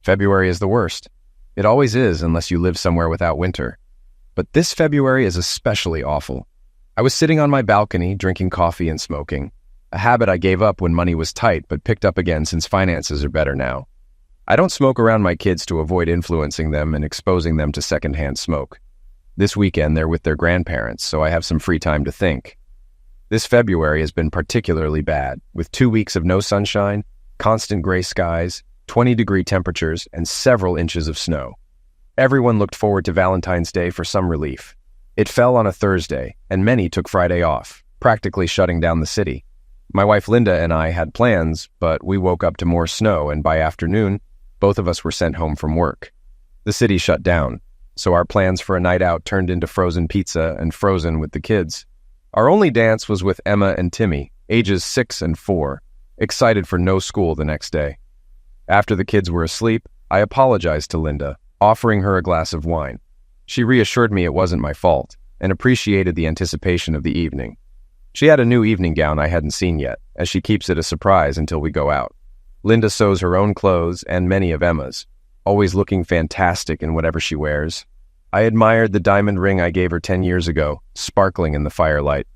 February is the worst. It always is unless you live somewhere without winter. But this February is especially awful. I was sitting on my balcony drinking coffee and smoking, a habit I gave up when money was tight but picked up again since finances are better now. I don't smoke around my kids to avoid influencing them and exposing them to secondhand smoke. This weekend they're with their grandparents, so I have some free time to think. This February has been particularly bad, with 2 weeks of no sunshine, constant gray skies, 20-degree temperatures, and several inches of snow. Everyone looked forward to Valentine's Day for some relief. It fell on a Thursday, and many took Friday off, practically shutting down the city. My wife Linda and I had plans, but we woke up to more snow, and by afternoon, both of us were sent home from work. The city shut down, so our plans for a night out turned into frozen pizza and Frozen with the kids. Our only dance was with Emma and Timmy, ages 6 and 4, excited for no school the next day. After the kids were asleep, I apologized to Linda, offering her a glass of wine. She reassured me it wasn't my fault, and appreciated the anticipation of the evening. She had a new evening gown I hadn't seen yet, as she keeps it a surprise until we go out. Linda sews her own clothes and many of Emma's, always looking fantastic in whatever she wears. I admired the diamond ring I gave her 10 years ago, sparkling in the firelight.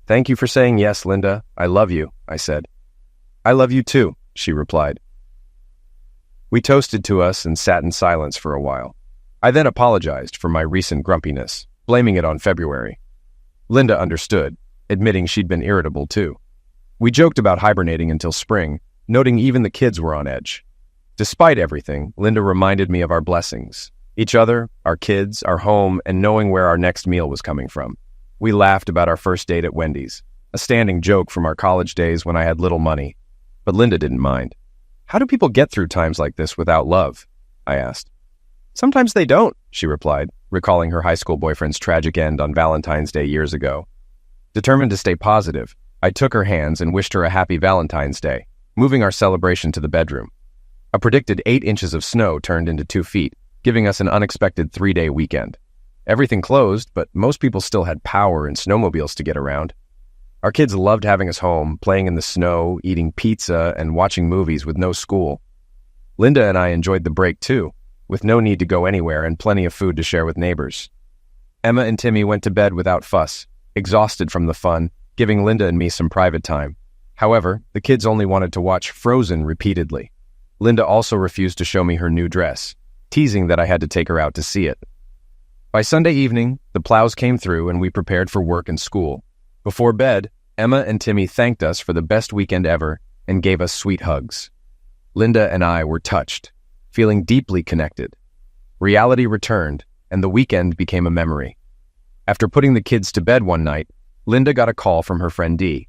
"Thank you for saying yes, Linda. I love you," I said. "I love you too," she replied. We toasted to us and sat in silence for a while. I then apologized for my recent grumpiness, blaming it on February. Linda understood, admitting she'd been irritable too. We joked about hibernating until spring, noting even the kids were on edge. Despite everything, Linda reminded me of our blessings. Each other, our kids, our home, and knowing where our next meal was coming from. We laughed about our first date at Wendy's, a standing joke from our college days when I had little money. But Linda didn't mind. "How do people get through times like this without love?" I asked. "Sometimes they don't," she replied, recalling her high school boyfriend's tragic end on Valentine's Day years ago. Determined to stay positive, I took her hands and wished her a happy Valentine's Day, moving our celebration to the bedroom. A predicted 8 inches of snow turned into 2 feet, giving us an unexpected 3-day weekend. Everything closed, but most people still had power and snowmobiles to get around. Our kids loved having us home, playing in the snow, eating pizza, and watching movies with no school. Linda and I enjoyed the break too, with no need to go anywhere and plenty of food to share with neighbors. Emma and Timmy went to bed without fuss, exhausted from the fun, giving Linda and me some private time. However, the kids only wanted to watch Frozen repeatedly. Linda also refused to show me her new dress, teasing that I had to take her out to see it. By Sunday evening, the plows came through and we prepared for work and school. Before bed, Emma and Timmy thanked us for the best weekend ever and gave us sweet hugs. Linda and I were touched, feeling deeply connected. Reality returned, and the weekend became a memory. After putting the kids to bed one night, Linda got a call from her friend Dee.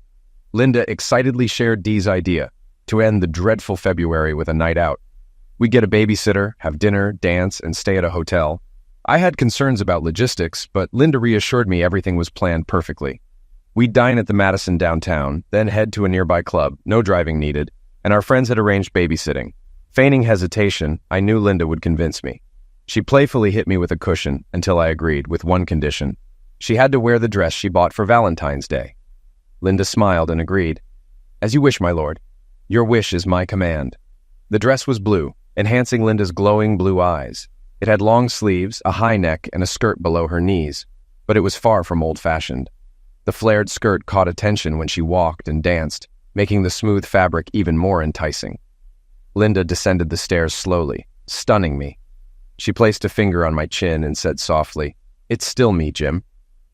Linda excitedly shared Dee's idea to end the dreadful February with a night out. We'd get a babysitter, have dinner, dance, and stay at a hotel. I had concerns about logistics, but Linda reassured me everything was planned perfectly. We'd dine at the Madison downtown, then head to a nearby club, no driving needed, and our friends had arranged babysitting. Feigning hesitation, I knew Linda would convince me. She playfully hit me with a cushion until I agreed, with one condition. She had to wear the dress she bought for Valentine's Day. Linda smiled and agreed. "As you wish, my lord. Your wish is my command." The dress was blue, enhancing Linda's glowing blue eyes. It had long sleeves, a high neck, and a skirt below her knees, but it was far from old-fashioned. The flared skirt caught attention when she walked and danced, making the smooth fabric even more enticing. Linda descended the stairs slowly, stunning me. She placed a finger on my chin and said softly, "It's still me, Jim.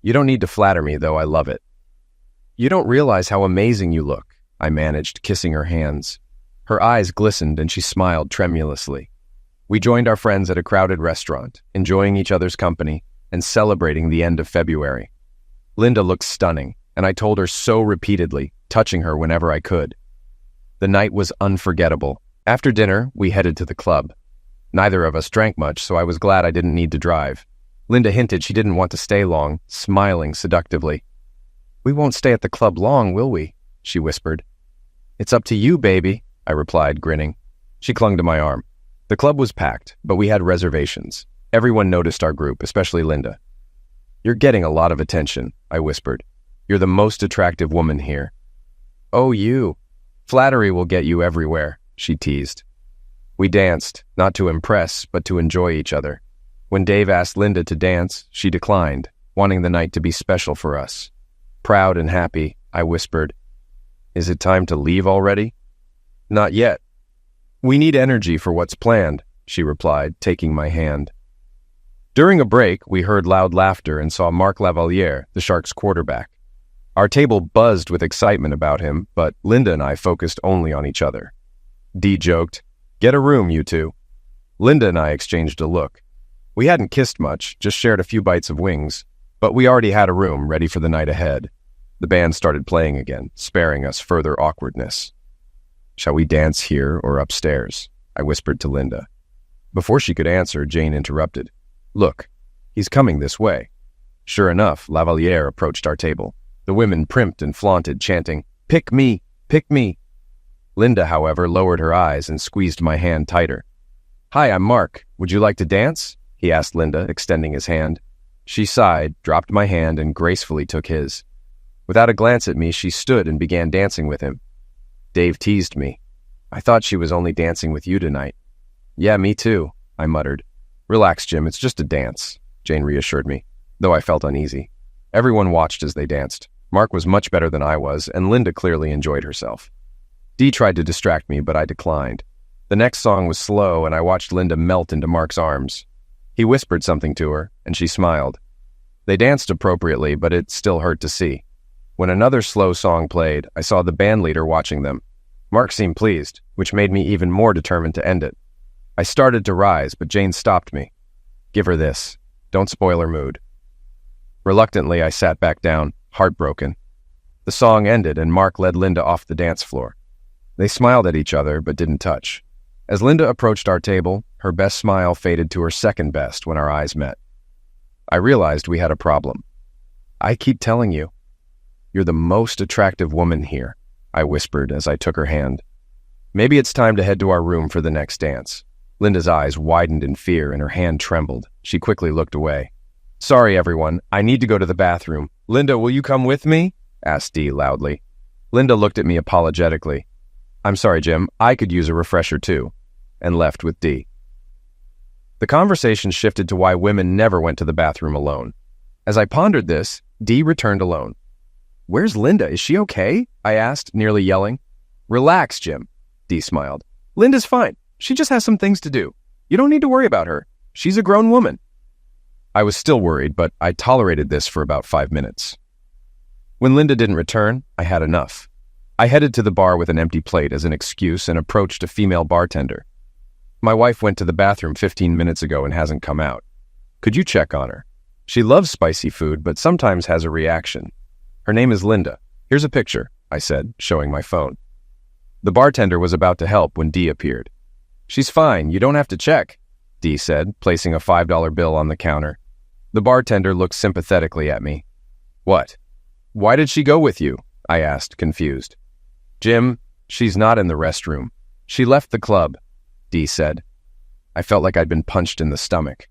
You don't need to flatter me, though I love it." "You don't realize how amazing you look," I managed, kissing her hands. Her eyes glistened and she smiled tremulously. We joined our friends at a crowded restaurant, enjoying each other's company and celebrating the end of February. Linda looked stunning, and I told her so repeatedly, touching her whenever I could. The night was unforgettable. After dinner, we headed to the club. Neither of us drank much, so I was glad I didn't need to drive. Linda hinted she didn't want to stay long, smiling seductively. "We won't stay at the club long, will we?" she whispered. "It's up to you, baby," I replied, grinning. She clung to my arm. The club was packed, but we had reservations. Everyone noticed our group, especially Linda. "You're getting a lot of attention," I whispered. "You're the most attractive woman here." "Oh, you. Flattery will get you everywhere," she teased. We danced, not to impress, but to enjoy each other. When Dave asked Linda to dance, she declined, wanting the night to be special for us. Proud and happy, I whispered, "Is it time to leave already?" "Not yet. We need energy for what's planned," she replied, taking my hand. During a break, we heard loud laughter and saw Marc Lavaliere, the Sharks' quarterback. Our table buzzed with excitement about him, but Linda and I focused only on each other. Dee joked, "Get a room, you two." Linda and I exchanged a look. We hadn't kissed much, just shared a few bites of wings, but we already had a room ready for the night ahead. The band started playing again, sparing us further awkwardness. "Shall we dance here or upstairs?" I whispered to Linda. Before she could answer, Jane interrupted. "Look, he's coming this way." Sure enough, Lavaliere approached our table. The women primped and flaunted, chanting, "Pick me! Pick me!" Linda, however, lowered her eyes and squeezed my hand tighter. "Hi, I'm Mark. Would you like to dance?" he asked Linda, extending his hand. She sighed, dropped my hand, and gracefully took his. Without a glance at me, she stood and began dancing with him. Dave teased me. "I thought she was only dancing with you tonight." "Yeah, me too," I muttered. "Relax, Jim, it's just a dance," Jane reassured me, though I felt uneasy. Everyone watched as they danced. Mark was much better than I was, and Linda clearly enjoyed herself. Dee tried to distract me, but I declined. The next song was slow, and I watched Linda melt into Mark's arms. He whispered something to her, and she smiled. They danced appropriately, but it still hurt to see. When another slow song played, I saw the bandleader watching them. Mark seemed pleased, which made me even more determined to end it. I started to rise, but Jane stopped me. "Give her this. Don't spoil her mood." Reluctantly, I sat back down, heartbroken. The song ended, and Mark led Linda off the dance floor. They smiled at each other, but didn't touch. As Linda approached our table, her best smile faded to her second best when our eyes met. I realized we had a problem. "I keep telling you, you're the most attractive woman here," I whispered as I took her hand. "Maybe it's time to head to our room for the next dance." Linda's eyes widened in fear and her hand trembled. She quickly looked away. "Sorry, everyone. I need to go to the bathroom. Linda, will you come with me?" asked Dee loudly. Linda looked at me apologetically. "I'm sorry, Jim. I could use a refresher too," and left with Dee. The conversation shifted to why women never went to the bathroom alone. As I pondered this, Dee returned alone. "Where's Linda? Is she okay?" I asked, nearly yelling. "Relax, Jim," Dee smiled. "Linda's fine. She just has some things to do. You don't need to worry about her. She's a grown woman." I was still worried, but I tolerated this for about 5 minutes. When Linda didn't return, I had enough. I headed to the bar with an empty plate as an excuse and approached a female bartender. "My wife went to the bathroom 15 minutes ago and hasn't come out. Could you check on her? She loves spicy food, but sometimes has a reaction. Her name is Linda. Here's a picture," I said, showing my phone. The bartender was about to help when Dee appeared. "She's fine. You don't have to check," Dee said, placing a $5 bill on the counter. The bartender looked sympathetically at me. "What? Why did she go with you?" I asked, confused. "Jim, she's not in the restroom. She left the club," Dee said. I felt like I'd been punched in the stomach.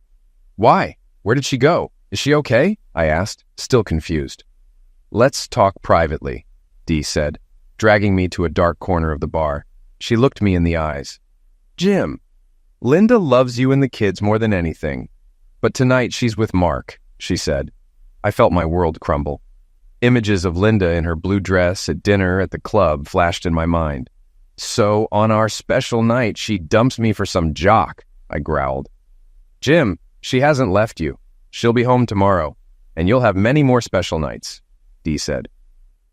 "Why? Where did she go? Is she okay?" I asked, still confused. "Let's talk privately," Dee said, dragging me to a dark corner of the bar. She looked me in the eyes. "Jim, Linda loves you and the kids more than anything. But tonight she's with Mark," she said. I felt my world crumble. Images of Linda in her blue dress at dinner at the club flashed in my mind. "So, on our special night, she dumps me for some jock," I growled. "Jim, she hasn't left you. She'll be home tomorrow, and you'll have many more special nights," Dee said.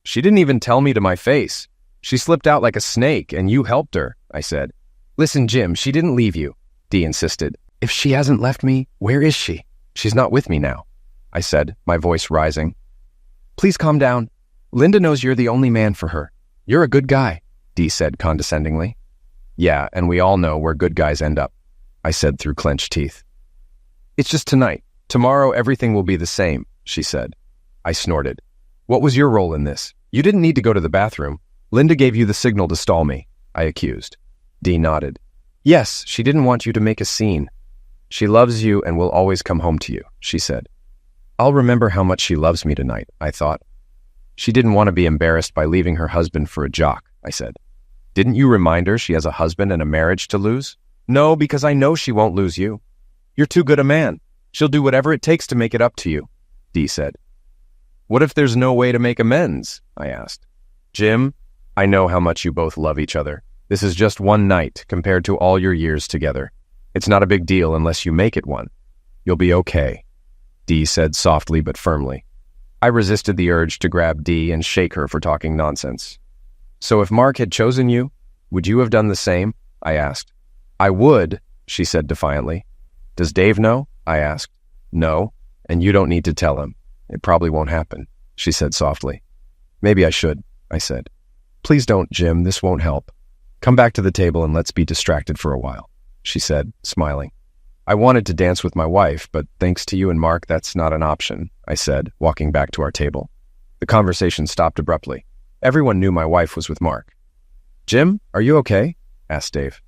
"She didn't even tell me to my face. She slipped out like a snake, and you helped her," I said. "Listen, Jim, she didn't leave you," Dee insisted. "If she hasn't left me, where is she? She's not with me now," I said, my voice rising. "Please calm down. Linda knows you're the only man for her. You're a good guy," Dee said condescendingly. "Yeah, and we all know where good guys end up," I said through clenched teeth. "It's just tonight. Tomorrow everything will be the same," she said. I snorted. "What was your role in this? You didn't need to go to the bathroom. Linda gave you the signal to stall me," I accused. Dee nodded. "Yes, she didn't want you to make a scene. She loves you and will always come home to you," she said. "I'll remember how much she loves me tonight," I thought. "She didn't want to be embarrassed by leaving her husband for a jock," I said. "Didn't you remind her she has a husband and a marriage to lose?" No, because I know she won't lose you. You're too good a man. She'll do whatever it takes to make it up to you, Dee said. What if there's no way to make amends? I asked. Jim, I know how much you both love each other. This is just one night compared to all your years together. It's not a big deal unless you make it one. You'll be okay, Dee said softly but firmly. I resisted the urge to grab Dee and shake her for talking nonsense. So if Mark had chosen you, would you have done the same? I asked. I would, she said defiantly. Does Dave know? I asked. No, and you don't need to tell him. It probably won't happen, she said softly. Maybe I should, I said. Please don't, Jim, this won't help. Come back to the table and let's be distracted for a while, she said, smiling. I wanted to dance with my wife, but thanks to you and Mark, that's not an option, I said, walking back to our table. The conversation stopped abruptly. Everyone knew my wife was with Mark. Jim, are you okay? Asked Dave.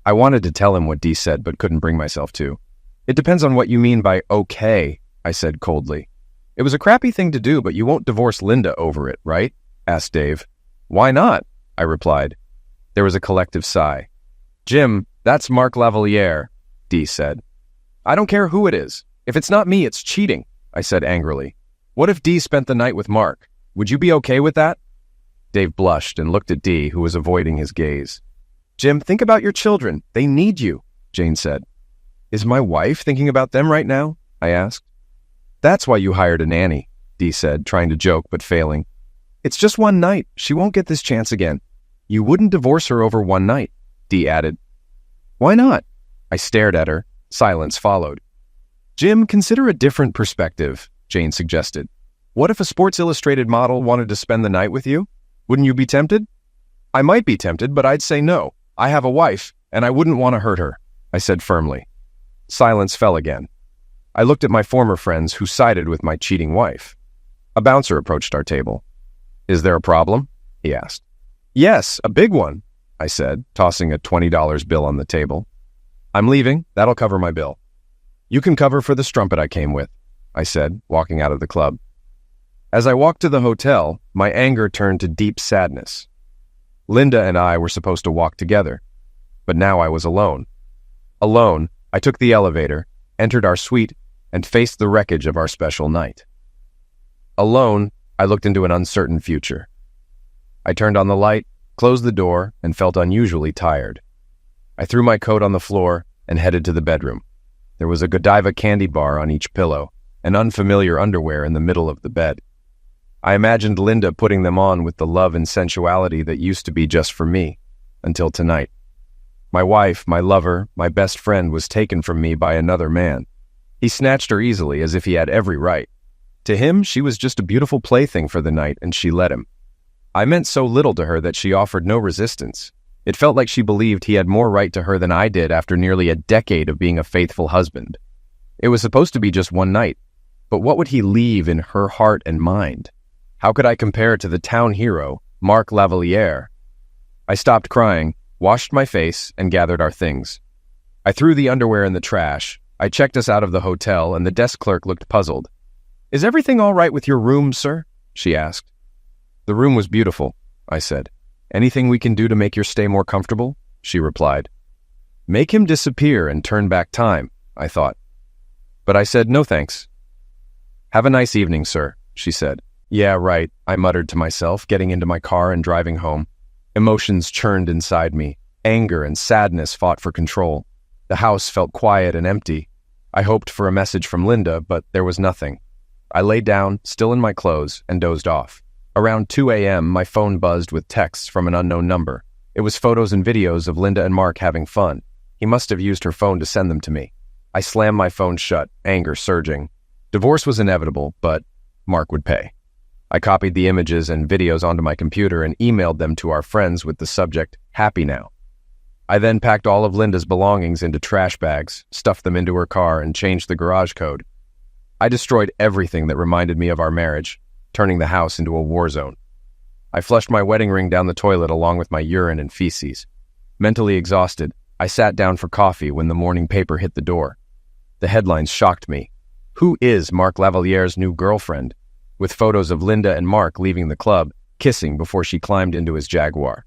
I wanted to tell him what Dee said, but couldn't bring myself to. It depends on what you mean by okay, I said coldly. It was a crappy thing to do, but you won't divorce Linda over it, right? Asked Dave. Why not? I replied. There was a collective sigh. Jim, that's Mark Lavaliere, Dee said. I don't care who it is. If it's not me, it's cheating, I said angrily. What if Dee spent the night with Mark? Would you be okay with that? Dave blushed and looked at Dee, who was avoiding his gaze. Jim, think about your children. They need you, Jane said. Is my wife thinking about them right now? I asked. That's why you hired a nanny, Dee said, trying to joke but failing. It's just one night. She won't get this chance again. You wouldn't divorce her over one night, Dee added. Why not? I stared at her. Silence followed. Jim, consider a different perspective, Jane suggested. What if a Sports Illustrated model wanted to spend the night with you? Wouldn't you be tempted? I might be tempted, but I'd say no. I have a wife, and I wouldn't want to hurt her, I said firmly. Silence fell again. I looked at my former friends who sided with my cheating wife. A bouncer approached our table. Is there a problem? He asked. Yes, a big one, I said, tossing a $20 bill on the table. I'm leaving. That'll cover my bill. You can cover for the strumpet I came with, I said, walking out of the club. As I walked to the hotel, my anger turned to deep sadness. Linda and I were supposed to walk together, but now I was alone. Alone, I took the elevator, entered our suite, and faced the wreckage of our special night. Alone, I looked into an uncertain future. I turned on the light, closed the door, and felt unusually tired. I threw my coat on the floor and headed to the bedroom. There was a Godiva candy bar on each pillow, and unfamiliar underwear in the middle of the bed. I imagined Linda putting them on with the love and sensuality that used to be just for me, until tonight. My wife, my lover, my best friend was taken from me by another man. He snatched her easily as if he had every right. To him, she was just a beautiful plaything for the night, and she let him. I meant so little to her that she offered no resistance. It felt like she believed he had more right to her than I did after nearly a decade of being a faithful husband. It was supposed to be just one night, but what would he leave in her heart and mind? How could I compare to the town hero, Mark Lavaliere? I stopped crying, washed my face, and gathered our things. I threw the underwear in the trash. I checked us out of the hotel, and the desk clerk looked puzzled. Is everything all right with your room, sir? She asked. The room was beautiful, I said. Anything we can do to make your stay more comfortable? She replied. Make him disappear and turn back time, I thought. But I said no thanks. Have a nice evening, sir, she said. Yeah, right, I muttered to myself, getting into my car and driving home. Emotions churned inside me. Anger and sadness fought for control. The house felt quiet and empty. I hoped for a message from Linda, but there was nothing. I lay down, still in my clothes, and dozed off. Around 2 a.m., my phone buzzed with texts from an unknown number. It was photos and videos of Linda and Mark having fun. He must have used her phone to send them to me. I slammed my phone shut, anger surging. Divorce was inevitable, but Mark would pay. I copied the images and videos onto my computer and emailed them to our friends with the subject, Happy Now. I then packed all of Linda's belongings into trash bags, stuffed them into her car, and changed the garage code. I destroyed everything that reminded me of our marriage, turning the house into a war zone. I flushed my wedding ring down the toilet along with my urine and feces. Mentally exhausted, I sat down for coffee when the morning paper hit the door. The headlines shocked me. Who is Mark Lavaliere's new girlfriend? With photos of Linda and Mark leaving the club, kissing before she climbed into his Jaguar.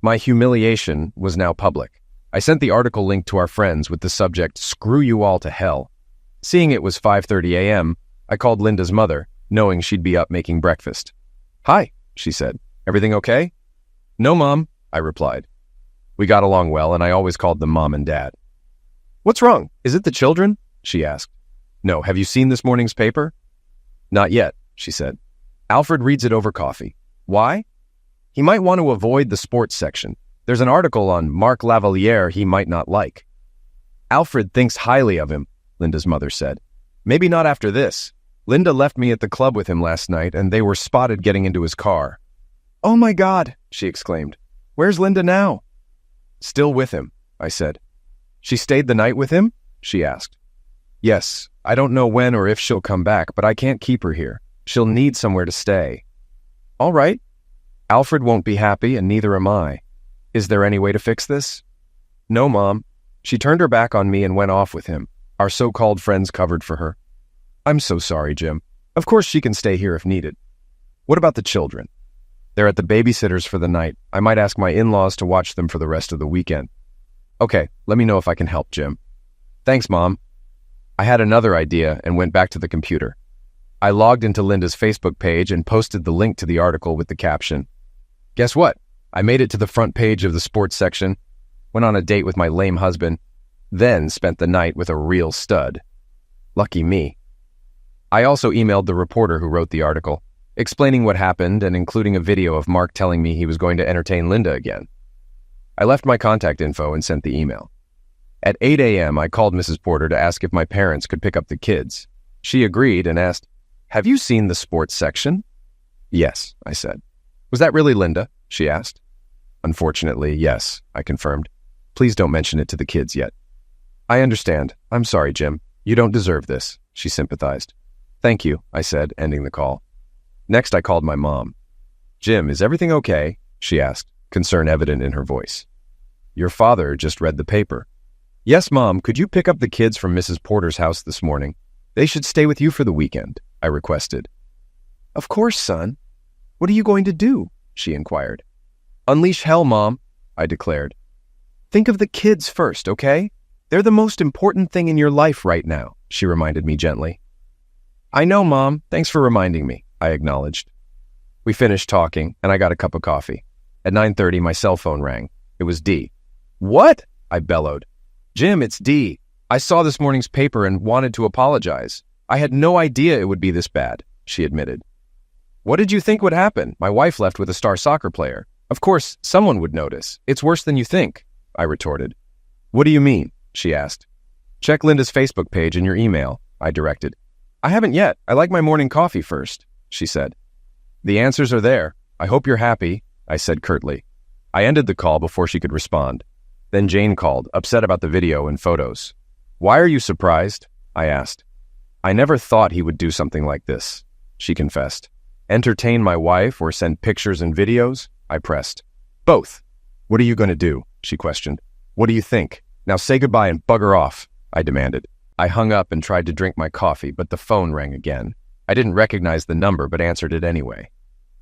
My humiliation was now public. I sent the article link to our friends with the subject, "Screw you all to hell." Seeing it was 5:30 a.m., I called Linda's mother, knowing she'd be up making breakfast. "Hi," she said. "Everything okay?" "No, Mom," I replied. We got along well, and I always called them Mom and Dad. "What's wrong? Is it the children?" she asked. "No. Have you seen this morning's paper?" "Not yet," she said. "Alfred reads it over coffee. Why?" "He might want to avoid the sports section. There's an article on Marc Lavaliere he might not like." "Alfred thinks highly of him," Linda's mother said. "Maybe not after this. Linda left me at the club with him last night, and they were spotted getting into his car." "Oh my God," she exclaimed. "Where's Linda now?" "Still with him," I said. "She stayed the night with him?" she asked. "Yes. I don't know when or if she'll come back, but I can't keep her here. She'll need somewhere to stay." "All right. Alfred won't be happy, and neither am I. Is there any way to fix this?" "No, Mom. She turned her back on me and went off with him. Our so-called friends covered for her." "I'm so sorry, Jim. Of course she can stay here if needed." "What about the children?" "They're at the babysitter's for the night. I might ask my in-laws to watch them for the rest of the weekend." "Okay, let me know if I can help, Jim." "Thanks, Mom." I had another idea and went back to the computer. I logged into Linda's Facebook page and posted the link to the article with the caption, "Guess what? I made it to the front page of the sports section, went on a date with my lame husband, then spent the night with a real stud. Lucky me." I also emailed the reporter who wrote the article, explaining what happened and including a video of Mark telling me he was going to entertain Linda again. I left my contact info and sent the email. At 8 a.m., I called Mrs. Porter to ask if my parents could pick up the kids. She agreed and asked, "Have you seen the sports section?" "Yes," I said. "Was that really Linda?" she asked. "Unfortunately, yes," I confirmed. "Please don't mention it to the kids yet." "I understand. I'm sorry, Jim. You don't deserve this," she sympathized. "Thank you," I said, ending the call. Next, I called my mom. "Jim, is everything okay?" she asked, concern evident in her voice. "Your father just read the paper." "Yes, Mom, could you pick up the kids from Mrs. Porter's house this morning? They should stay with you for the weekend," I requested. "Of course, son. What are you going to do?" she inquired. "Unleash hell, Mom," I declared. "Think of the kids first, okay? They're the most important thing in your life right now," she reminded me gently. "I know, Mom. Thanks for reminding me," I acknowledged. We finished talking, and I got a cup of coffee. At 9:30, my cell phone rang. It was Dee. "What?" I bellowed. "Jim, it's Dee. I saw this morning's paper and wanted to apologize. I had no idea it would be this bad," she admitted. "What did you think would happen? My wife left with a star soccer player. Of course, someone would notice. It's worse than you think," I retorted. "What do you mean?" she asked. "Check Linda's Facebook page in your email," I directed. "I haven't yet. I like my morning coffee first," she said. "The answers are there. I hope you're happy," I said curtly. I ended the call before she could respond. Then Jane called, upset about the video and photos. "Why are you surprised?" I asked. "I never thought he would do something like this," she confessed. "Entertain my wife or send pictures and videos?" I pressed. "Both." "What are you going to do?" she questioned. "What do you think? Now say goodbye and bugger off," I demanded. I hung up and tried to drink my coffee, but the phone rang again. I didn't recognize the number, but answered it anyway.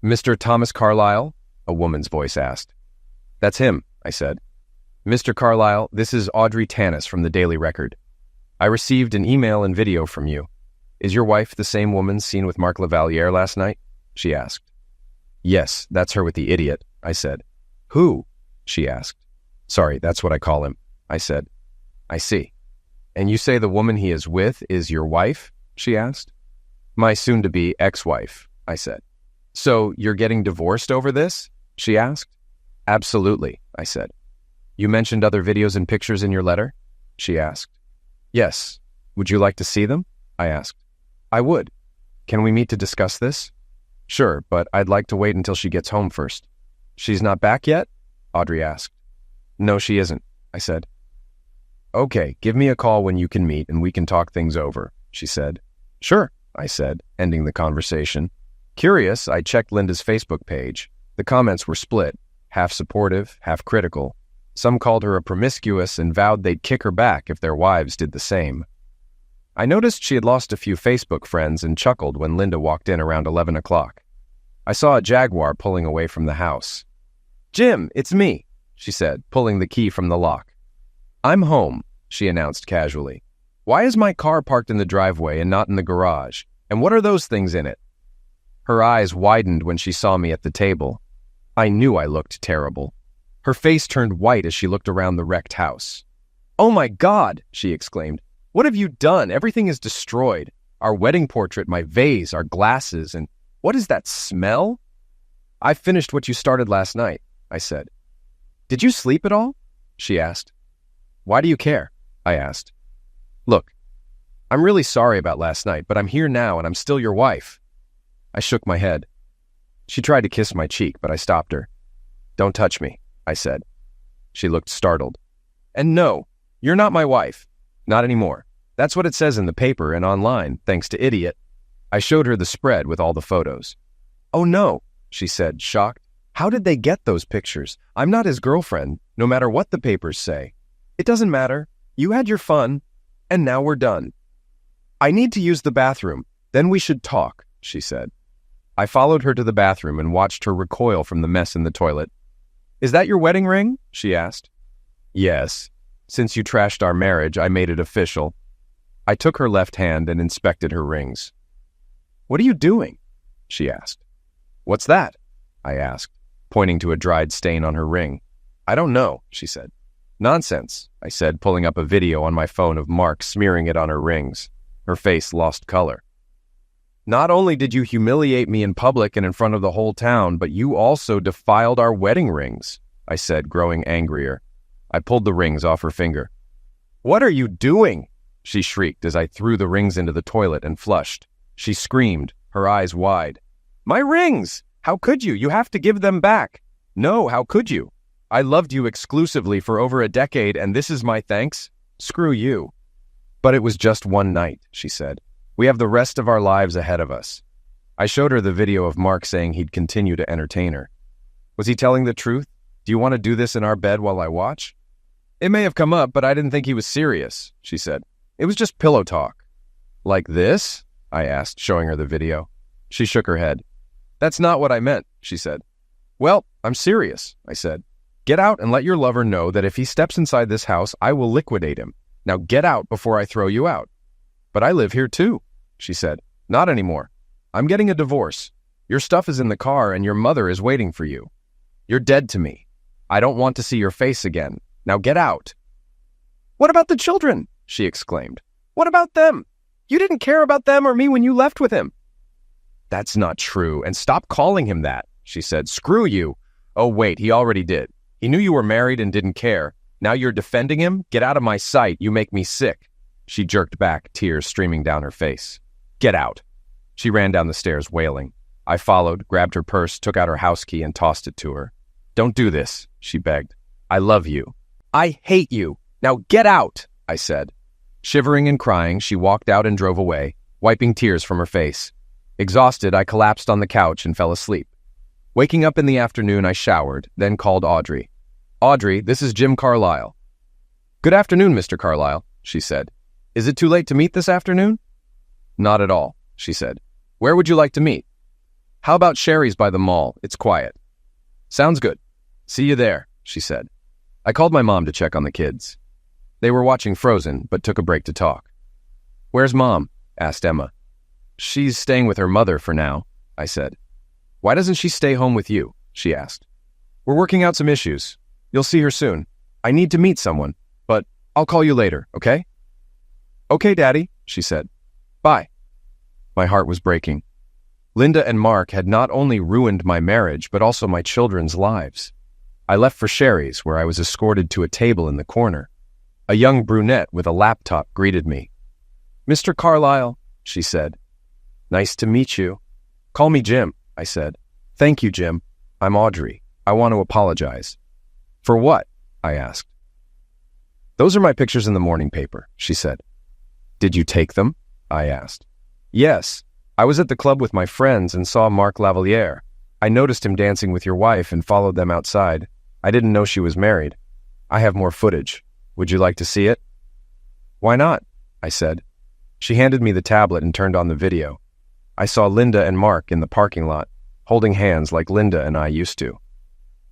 "Mr. Thomas Carlyle?" a woman's voice asked. "That's him," I said. "Mr. Carlyle, this is Audrey Tanis from the Daily Record. I received an email and video from you. Is your wife the same woman seen with Marc Lavaliere last night?" she asked. "Yes, that's her with the idiot," I said. "Who?" she asked. "Sorry, that's what I call him," I said. "I see. And you say the woman he is with is your wife?" she asked. "My soon-to-be ex-wife," I said. "So you're getting divorced over this?" she asked. "Absolutely," I said. "You mentioned other videos and pictures in your letter?" she asked. "Yes. Would you like to see them?" I asked. "I would. Can we meet to discuss this?" "Sure, but I'd like to wait until she gets home first." "She's not back yet?" Audrey asked. "No, she isn't," I said. "Okay, give me a call when you can meet and we can talk things over," she said. "Sure," I said, ending the conversation. Curious, I checked Linda's Facebook page. The comments were split, half supportive, half critical. Some called her a promiscuous and vowed they'd kick her back if their wives did the same. I noticed she had lost a few Facebook friends and chuckled when Linda walked in around 11 o'clock. I saw a Jaguar pulling away from the house. "Jim, it's me," she said, pulling the key from the lock. "I'm home," she announced casually. "Why is my car parked in the driveway and not in the garage? And what are those things in it?" Her eyes widened when she saw me at the table. I knew I looked terrible. Her face turned white as she looked around the wrecked house. "Oh my God!" she exclaimed. "What have you done? Everything is destroyed. Our wedding portrait, my vase, our glasses, and what is that smell?" "I finished what you started last night," I said. "Did you sleep at all?" she asked. "Why do you care?" I asked. "Look, I'm really sorry about last night, but I'm here now and I'm still your wife." I shook my head. She tried to kiss my cheek, but I stopped her. "Don't touch me," I said. She looked startled. "And no, you're not my wife. Not anymore. That's what it says in the paper and online, thanks to Idiot." I showed her the spread with all the photos. "Oh no," she said, shocked. "How did they get those pictures? I'm not his girlfriend, no matter what the papers say. It doesn't matter. You had your fun, and now we're done." "I need to use the bathroom. Then we should talk," she said. I followed her to the bathroom and watched her recoil from the mess in the toilet. "Is that your wedding ring?" she asked. "Yes. Since you trashed our marriage, I made it official." I took her left hand and inspected her rings. "What are you doing?" she asked. "What's that?" I asked, pointing to a dried stain on her ring. "I don't know," she said. "Nonsense," I said, pulling up a video on my phone of Mark smearing it on her rings. Her face lost color. "Not only did you humiliate me in public and in front of the whole town, but you also defiled our wedding rings," I said, growing angrier. I pulled the rings off her finger. "What are you doing?" she shrieked as I threw the rings into the toilet and flushed. She screamed, her eyes wide. "My rings! How could you? You have to give them back." "No, how could you? I loved you exclusively for over a decade, and this is my thanks? Screw you." "But it was just one night," she said. "We have the rest of our lives ahead of us." I showed her the video of Mark saying he'd continue to entertain her. "Was he telling the truth? Do you want to do this in our bed while I watch?" "It may have come up, but I didn't think he was serious," she said. "It was just pillow talk." "Like this?" I asked, showing her the video. She shook her head. "That's not what I meant," she said. "Well, I'm serious," I said. "Get out and let your lover know that if he steps inside this house, I will liquidate him. Now get out before I throw you out." "But I live here too," she said. "Not anymore. I'm getting a divorce. Your stuff is in the car and your mother is waiting for you. You're dead to me. I don't want to see your face again. Now get out." "What about the children?" she exclaimed. "What about them? You didn't care about them or me when you left with him." "That's not true, and stop calling him that," she said. "Screw you." "Oh, wait, he already did. He knew you were married and didn't care. Now you're defending him? Get out of my sight. You make me sick." She jerked back, tears streaming down her face. "Get out." She ran down the stairs wailing. I followed, grabbed her purse, took out her house key, and tossed it to her. "Don't do this," she begged. "I love you." "I hate you. Now get out," I said. Shivering and crying, she walked out and drove away, wiping tears from her face. Exhausted, I collapsed on the couch and fell asleep. Waking up in the afternoon, I showered, then called Audrey. "Audrey, this is Jim Carlisle." "Good afternoon, Mr. Carlisle," she said. "Is it too late to meet this afternoon?" "Not at all," she said. "Where would you like to meet?" "How about Sherry's by the mall? It's quiet." "Sounds good. See you there," she said. I called my mom to check on the kids. They were watching Frozen, but took a break to talk. "Where's Mom?" asked Emma. "She's staying with her mother for now," I said. "Why doesn't she stay home with you?" she asked. "We're working out some issues. You'll see her soon. I need to meet someone, but I'll call you later, okay?" "Okay, Daddy," she said. "Bye." My heart was breaking. Linda and Mark had not only ruined my marriage, but also my children's lives. I left for Sherry's, where I was escorted to a table in the corner. A young brunette with a laptop greeted me. "Mr. Carlisle," she said. "Nice to meet you." "Call me Jim," I said. "Thank you, Jim. I'm Audrey. I want to apologize." "For what?" I asked. "Those are my pictures in the morning paper," she said. "Did you take them?" I asked. "Yes. I was at the club with my friends and saw Mark Lavaliere. I noticed him dancing with your wife and followed them outside. I didn't know she was married. I have more footage. Would you like to see it?" "Why not?" I said. She handed me the tablet and turned on the video. I saw Linda and Mark in the parking lot, holding hands like Linda and I used to.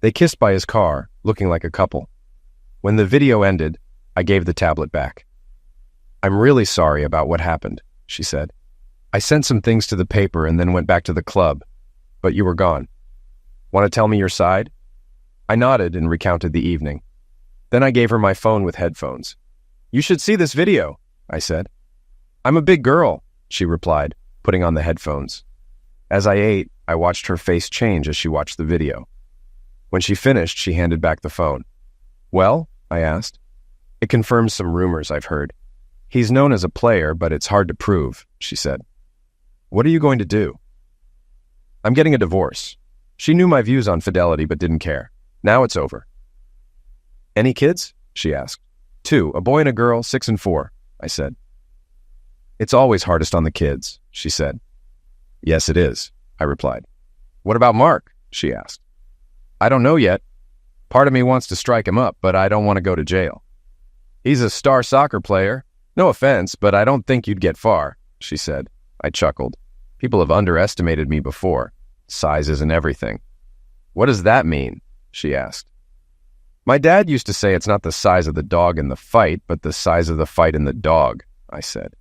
They kissed by his car, looking like a couple. When the video ended, I gave the tablet back. "I'm really sorry about what happened," she said. "I sent some things to the paper and then went back to the club, but you were gone. Want to tell me your side?" I nodded and recounted the evening. Then I gave her my phone with headphones. "You should see this video," I said. "I'm a big girl," she replied, putting on the headphones. As I ate, I watched her face change as she watched the video. When she finished, she handed back the phone. "Well?" I asked. "It confirms some rumors I've heard. He's known as a player, but it's hard to prove," she said. "What are you going to do?" "I'm getting a divorce." She knew my views on fidelity but didn't care. Now it's over. "Any kids?" she asked. "2, a boy and a girl, 6 and 4, I said. "It's always hardest on the kids," she said. "Yes, it is," I replied. "What about Mark?" she asked. "I don't know yet. Part of me wants to strike him up, but I don't want to go to jail. He's a star soccer player. No offense, but I don't think you'd get far," she said. I chuckled. People have underestimated me before. Size isn't everything. "What does that mean?" she asked. "My dad used to say it's not the size of the dog in the fight, but the size of the fight in the dog," I said.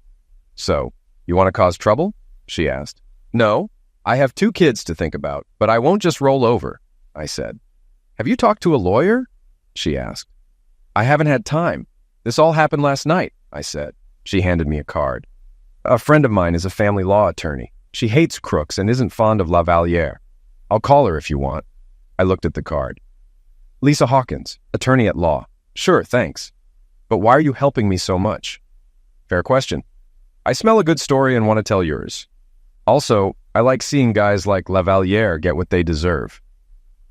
"So, you want to cause trouble?" she asked. "No, I have 2 kids to think about, but I won't just roll over," I said. "Have you talked to a lawyer?" she asked. "I haven't had time. This all happened last night," I said. She handed me a card. "A friend of mine is a family law attorney. She hates crooks and isn't fond of Lavaliere. I'll call her if you want." I looked at the card. "Lisa Hawkins, attorney at law." "Sure, thanks. But why are you helping me so much?" "Fair question. I smell a good story and want to tell yours. Also, I like seeing guys like Lavaliere get what they deserve."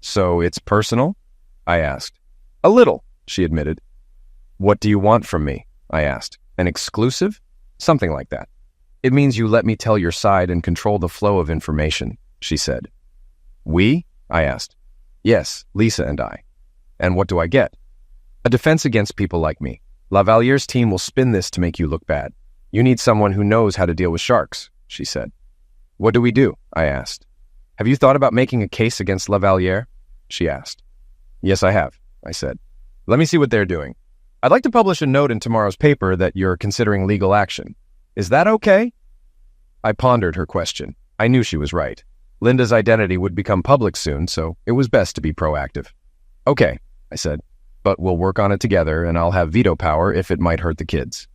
"So it's personal?" I asked. "A little," she admitted. "What do you want from me?" I asked. "An exclusive?" "Something like that. It means you let me tell your side and control the flow of information," she said. "We?" I asked. "Yes, Lisa and I." "And what do I get?" "A defense against people like me. Lavaliere's team will spin this to make you look bad. You need someone who knows how to deal with sharks," she said. "What do we do?" I asked. "Have you thought about making a case against Lavaliere?" she asked. "Yes, I have," I said. "Let me see what they're doing. I'd like to publish a note in tomorrow's paper that you're considering legal action. Is that okay?" I pondered her question. I knew she was right. Linda's identity would become public soon, so it was best to be proactive. "Okay," I said, "but we'll work on it together and I'll have veto power if it might hurt the kids."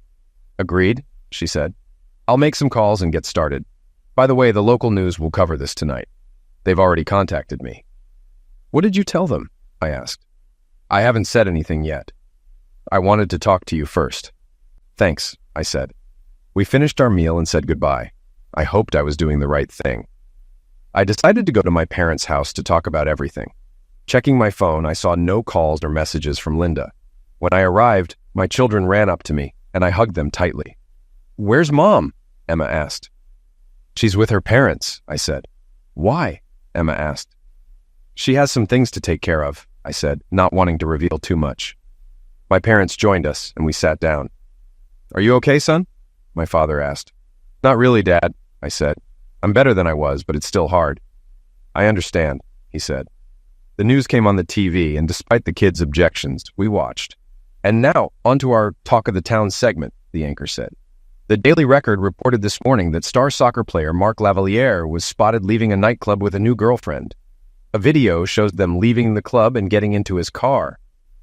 "Agreed," she said. "I'll make some calls and get started. By the way, the local news will cover this tonight. They've already contacted me." "What did you tell them?" I asked. "I haven't said anything yet. I wanted to talk to you first." "Thanks," I said. We finished our meal and said goodbye. I hoped I was doing the right thing. I decided to go to my parents' house to talk about everything. Checking my phone, I saw no calls or messages from Linda. When I arrived, my children ran up to me, and I hugged them tightly. "Where's Mom?" Emma asked. "She's with her parents," I said. "Why?" Emma asked. "She has some things to take care of," I said, not wanting to reveal too much. My parents joined us, and we sat down. "Are you okay, son?" my father asked. "Not really, Dad," I said. "I'm better than I was, but it's still hard." "I understand," he said. The news came on the TV, and despite the kids' objections, we watched. "And now, onto our Talk of the Town segment," the anchor said. "The Daily Record reported this morning that star soccer player Mark Lavaliere was spotted leaving a nightclub with a new girlfriend. A video shows them leaving the club and getting into his car.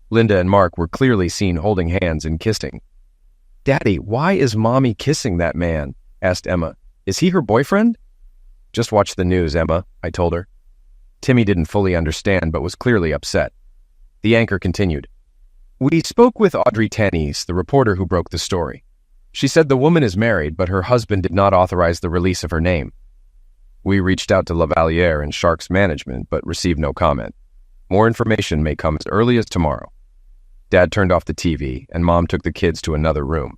Linda and Mark were clearly seen holding hands and kissing." "Daddy, why is Mommy kissing that man?" asked Emma. "Is he her boyfriend?" "Just watch the news, Emma," I told her. Timmy didn't fully understand, but was clearly upset. The anchor continued. "We spoke with Audrey Tannis, the reporter who broke the story. She said the woman is married, but her husband did not authorize the release of her name. We reached out to Lavaliere and Sharks management, but received no comment. More information may come as early as tomorrow." Dad turned off the TV, and Mom took the kids to another room.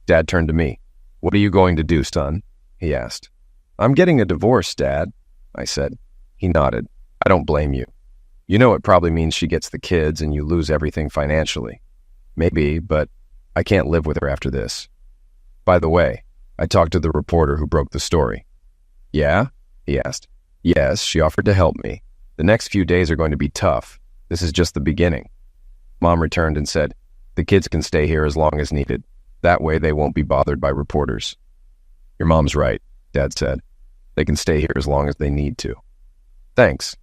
Dad turned to me. "What are you going to do, son?" he asked. "I'm getting a divorce, Dad," I said. He nodded. "I don't blame you. You know it probably means she gets the kids and you lose everything financially. Maybe, but I can't live with her after this. By the way, I talked to the reporter who broke the story." "Yeah?" he asked. "Yes, she offered to help me. The next few days are going to be tough. This is just the beginning." Mom returned and said, The kids can stay here as long as needed. That way they won't be bothered by reporters. Your mom's right, Dad said. They can stay here as long as they need to. Thanks.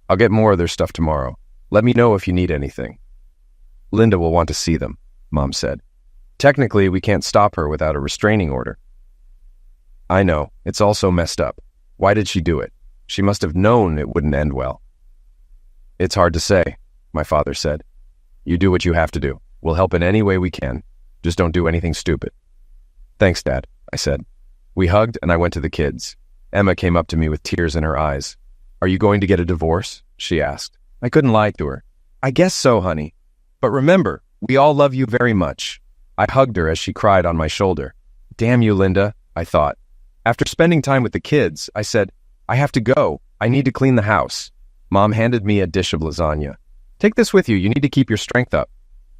I'll get more of their stuff tomorrow. Let me know if you need anything. Linda will want to see them, Mom said. Technically, we can't stop her without a restraining order. I know. It's all so messed up. Why did she do it? She must have known it wouldn't end well. It's hard to say, my father said. You do what you have to do. We'll help in any way we can. Just don't do anything stupid. Thanks, Dad, I said. We hugged and I went to the kids. Emma came up to me with tears in her eyes. Are you going to get a divorce? She asked. I couldn't lie to her. I guess so, honey. But remember, we all love you very much. I hugged her as she cried on my shoulder. Damn you, Linda, I thought. After spending time with the kids, I said, I have to go. I need to clean the house. Mom handed me a dish of lasagna. Take this with you. You need to keep your strength up.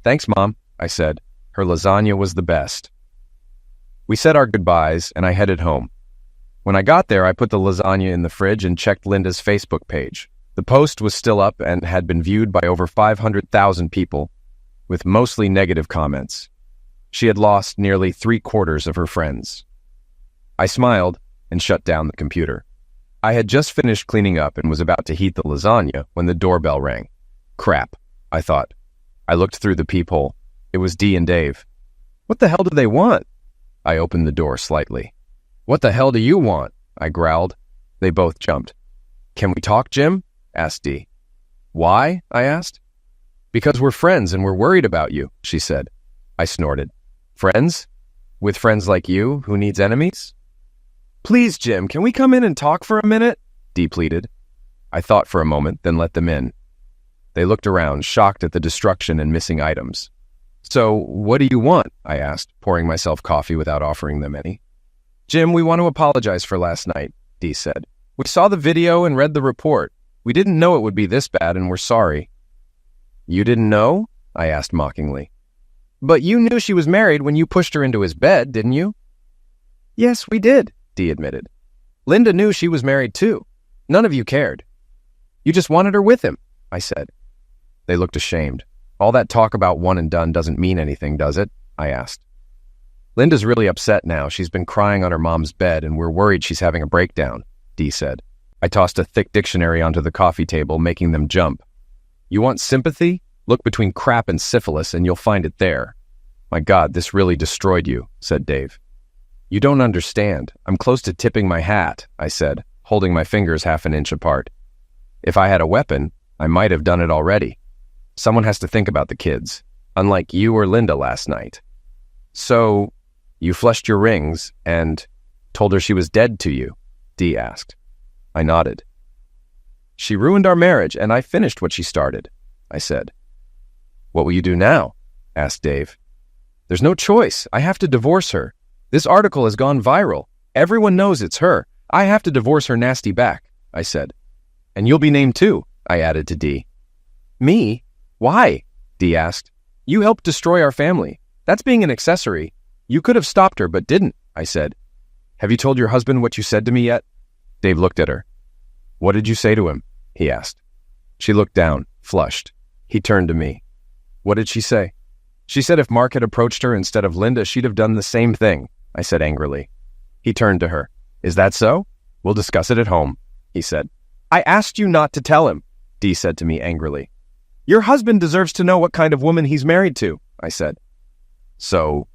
Thanks, Mom, I said. Her lasagna was the best. We said our goodbyes, and I headed home. When I got there, I put the lasagna in the fridge and checked Linda's Facebook page. The post was still up and had been viewed by over 500,000 people, with mostly negative comments. She had lost nearly 3/4 of her friends. I smiled and shut down the computer. I had just finished cleaning up and was about to heat the lasagna when the doorbell rang. Crap, I thought. I looked through the peephole. It was Dee and Dave. What the hell do they want? I opened the door slightly. What the hell do you want? I growled. They both jumped. Can we talk, Jim? Asked Dee. Why? I asked. Because we're friends and we're worried about you, she said. I snorted. Friends? With friends like you, who needs enemies? Please, Jim, can we come in and talk for a minute? Dee pleaded. I thought for a moment, then let them in. They looked around, shocked at the destruction and missing items. So, what do you want? I asked, pouring myself coffee without offering them any. Jim, we want to apologize for last night, Dee said. We saw the video and read the report. We didn't know it would be this bad, and we're sorry. You didn't know? I asked mockingly. But you knew she was married when you pushed her into his bed, didn't you? Yes, we did, Dee admitted. Linda knew she was married too. None of you cared. You just wanted her with him, I said. They looked ashamed. All that talk about one and done doesn't mean anything, does it? I asked. Linda's really upset now. She's been crying on her mom's bed, and we're worried she's having a breakdown, Dee said. I tossed a thick dictionary onto the coffee table, making them jump. You want sympathy? Look between crap and syphilis, and you'll find it there. My God, this really destroyed you, said Dave. You don't understand. I'm close to tipping my hat, I said, holding my fingers 1/2 inch apart. If I had a weapon, I might have done it already. Someone has to think about the kids, unlike you or Linda last night. So, you flushed your rings and told her she was dead to you? Dee asked. I nodded. She ruined our marriage, and I finished what she started, I said. What will you do now? Asked Dave. There's no choice. I have to divorce her. This article has gone viral. Everyone knows it's her. I have to divorce her nasty back, I said. And you'll be named too, I added to Dee. Me? Why? Dee asked. You helped destroy our family. That's being an accessory. You could have stopped her, but didn't, I said. Have you told your husband what you said to me yet? Dave looked at her. What did you say to him? He asked. She looked down, flushed. He turned to me. What did she say? She said if Mark had approached her instead of Linda, she'd have done the same thing, I said angrily. He turned to her. Is that so? We'll discuss it at home, he said. I asked you not to tell him, Dee said to me angrily. Your husband deserves to know what kind of woman he's married to, I said. So,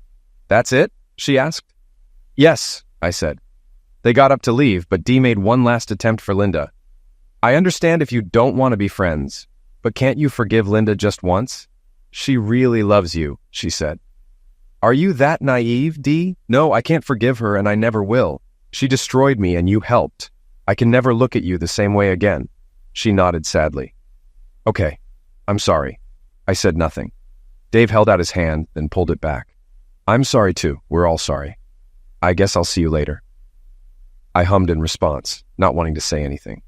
that's it? She asked. Yes, I said. They got up to leave, but Dee made one last attempt for Linda. I understand if you don't want to be friends, but can't you forgive Linda just once? She really loves you, she said. Are you that naive, Dee? No, I can't forgive her, and I never will. She destroyed me, and you helped. I can never look at you the same way again. She nodded sadly. Okay, I'm sorry. I said nothing. Dave held out his hand, then pulled it back. I'm sorry too. We're all sorry. I guess I'll see you later. I hummed in response, not wanting to say anything.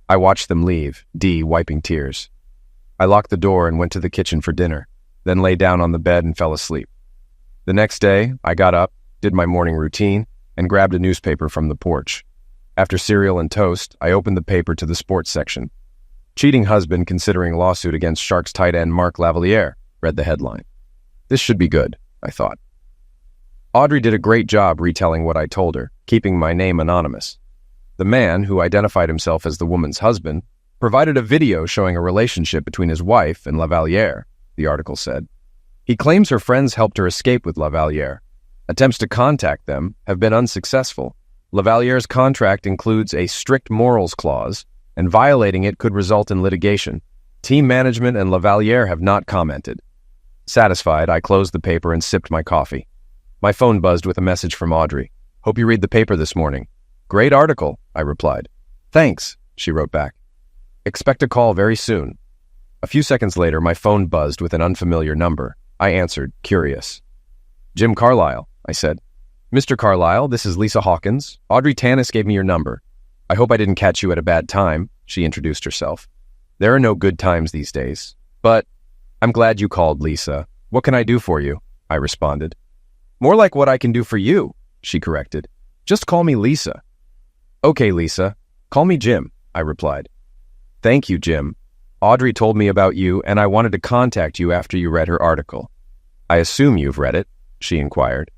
I watched them leave, Dee wiping tears. I locked the door and went to the kitchen for dinner, then lay down on the bed and fell asleep. The next day, I got up, did my morning routine, and grabbed a newspaper from the porch. After cereal and toast, I opened the paper to the sports section. Cheating husband considering lawsuit against Sharks tight end Mark Lavaliere, read the headline. This should be good, I thought. Audrey did a great job retelling what I told her, keeping my name anonymous. The man, who identified himself as the woman's husband, provided a video showing a relationship between his wife and Lavaliere, the article said. He claims her friends helped her escape with Lavaliere. Attempts to contact them have been unsuccessful. Lavaliere's contract includes a strict morals clause, and violating it could result in litigation. Team management and Lavaliere have not commented. Satisfied, I closed the paper and sipped my coffee. My phone buzzed with a message from Audrey. "Hope you read the paper this morning." "Great article," I replied. "Thanks," she wrote back. "Expect a call very soon." A few seconds later, my phone buzzed with an unfamiliar number. I answered, curious. "Jim Carlisle," I said. "Mr. Carlisle, this is Lisa Hawkins. Audrey Tanis gave me your number. I hope I didn't catch you at a bad time," she introduced herself. "There are no good times these days. But I'm glad you called, Lisa. What can I do for you?" I responded. "More like what I can do for you," she corrected. "Just call me Lisa." "Okay, Lisa. Call me Jim," I replied. "Thank you, Jim. Audrey told me about you, and I wanted to contact you after you read her article." "I assume you've read it?" she inquired.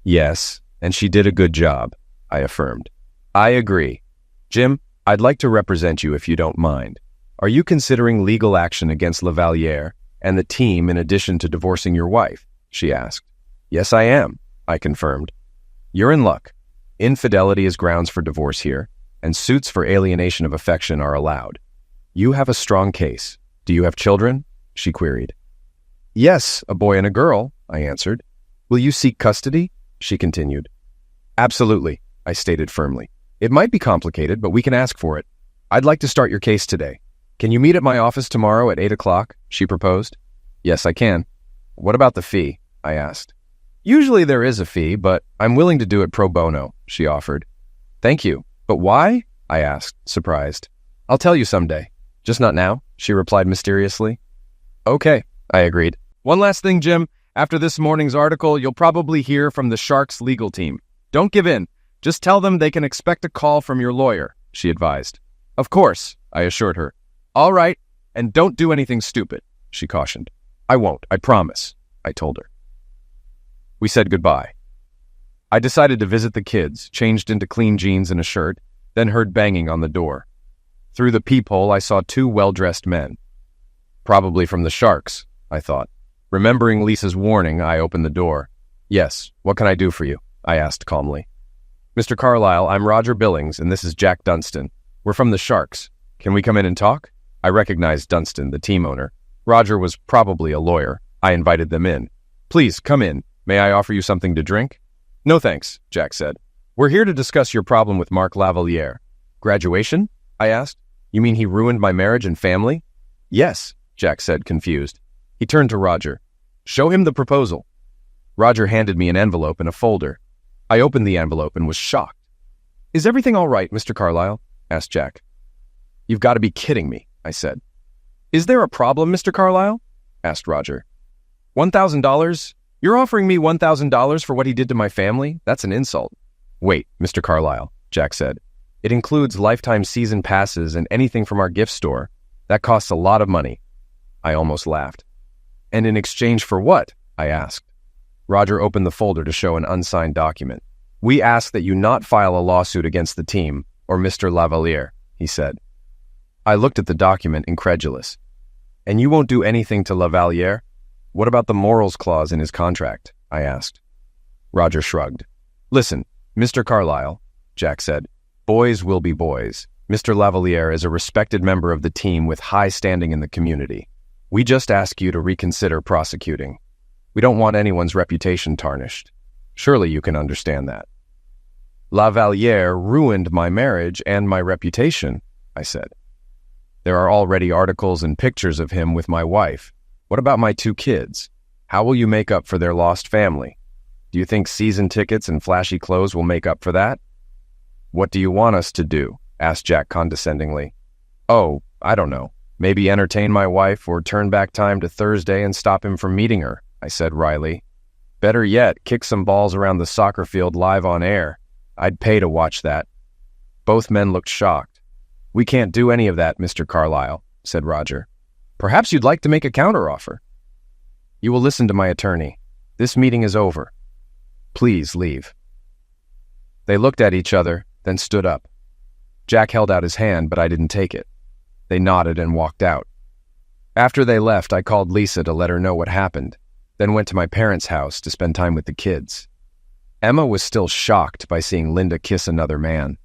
"Yes, and she did a good job," I affirmed. "I agree. Jim, I'd like to represent you if you don't mind. Are you considering legal action against Lavaliere and the team in addition to divorcing your wife?" she asked. "Yes, I am," I confirmed. "You're in luck. Infidelity is grounds for divorce here, and suits for alienation of affection are allowed. You have a strong case. Do you have children?" she queried. "Yes, a boy and a girl," I answered. "Will you seek custody?" she continued. "Absolutely," I stated firmly. "It might be complicated, but we can ask for it. I'd like to start your case today. Can you meet at my office tomorrow at 8 o'clock? She proposed. "Yes, I can." "What about the fee?" I asked. "Usually there is a fee, but I'm willing to do it pro bono," she offered. "Thank you. But why?" I asked, surprised. "I'll tell you someday. Just not now," she replied mysteriously. "Okay," I agreed. "One last thing, Jim. After this morning's article, you'll probably hear from the Sharks legal team. Don't give in. Just tell them they can expect a call from your lawyer," she advised. "Of course," I assured her. "All right, and don't do anything stupid," she cautioned. "I won't, I promise," I told her. We said goodbye. I decided to visit the kids, changed into clean jeans and a shirt, then heard banging on the door. Through the peephole, I saw two well-dressed men. Probably from the Sharks, I thought. Remembering Lisa's warning, I opened the door. "Yes, what can I do for you?" I asked calmly. "Mr. Carlisle, I'm Roger Billings, and this is Jack Dunstan. We're from the Sharks. Can we come in and talk?" I recognized Dunstan, the team owner. Roger was probably a lawyer. I invited them in. "Please, come in. May I offer you something to drink?" "No thanks," Jack said. "We're here to discuss your problem with Mark Lavaliere." "Graduation?" I asked. "You mean he ruined my marriage and family?" "Yes," Jack said, confused. He turned to Roger. "Show him the proposal." Roger handed me an envelope and a folder. I opened the envelope and was shocked. "Is everything all right, Mr. Carlisle?" asked Jack. "You've got to be kidding me," I said. "Is there a problem, Mr. Carlisle?" asked Roger. $1,000? You're offering me $1,000 for what he did to my family? That's an insult." "Wait, Mr. Carlisle," Jack said. "It includes lifetime season passes and anything from our gift store. That costs a lot of money." I almost laughed. "And in exchange for what?" I asked. Roger opened the folder to show an unsigned document. "We ask that you not file a lawsuit against the team or Mr. Lavaliere," he said. I looked at the document, incredulous. "And you won't do anything to Lavaliere? What about the morals clause in his contract?" I asked. Roger shrugged. "Listen, Mr. Carlisle," Jack said, "boys will be boys. Mr. Lavaliere is a respected member of the team with high standing in the community. We just ask you to reconsider prosecuting. We don't want anyone's reputation tarnished. Surely you can understand that." "Lavaliere ruined my marriage and my reputation," I said. "There are already articles and pictures of him with my wife. What about my two kids? How will you make up for their lost family? Do you think season tickets and flashy clothes will make up for that?" "What do you want us to do?" asked Jack condescendingly. "Oh, I don't know. Maybe entertain my wife or turn back time to Thursday and stop him from meeting her," I said wryly. "Better yet, kick some balls around the soccer field live on air. I'd pay to watch that." Both men looked shocked. "We can't do any of that, Mr. Carlisle," said Roger. "Perhaps you'd like to make a counteroffer." You will listen to my attorney. This meeting is over. Please leave." They looked at each other, then stood up. Jack held out his hand, but I didn't take it. They nodded and walked out. After they left, I called Lisa to let her know what happened, then went to my parents' house to spend time with the kids. Emma was still shocked by seeing Linda kiss another man.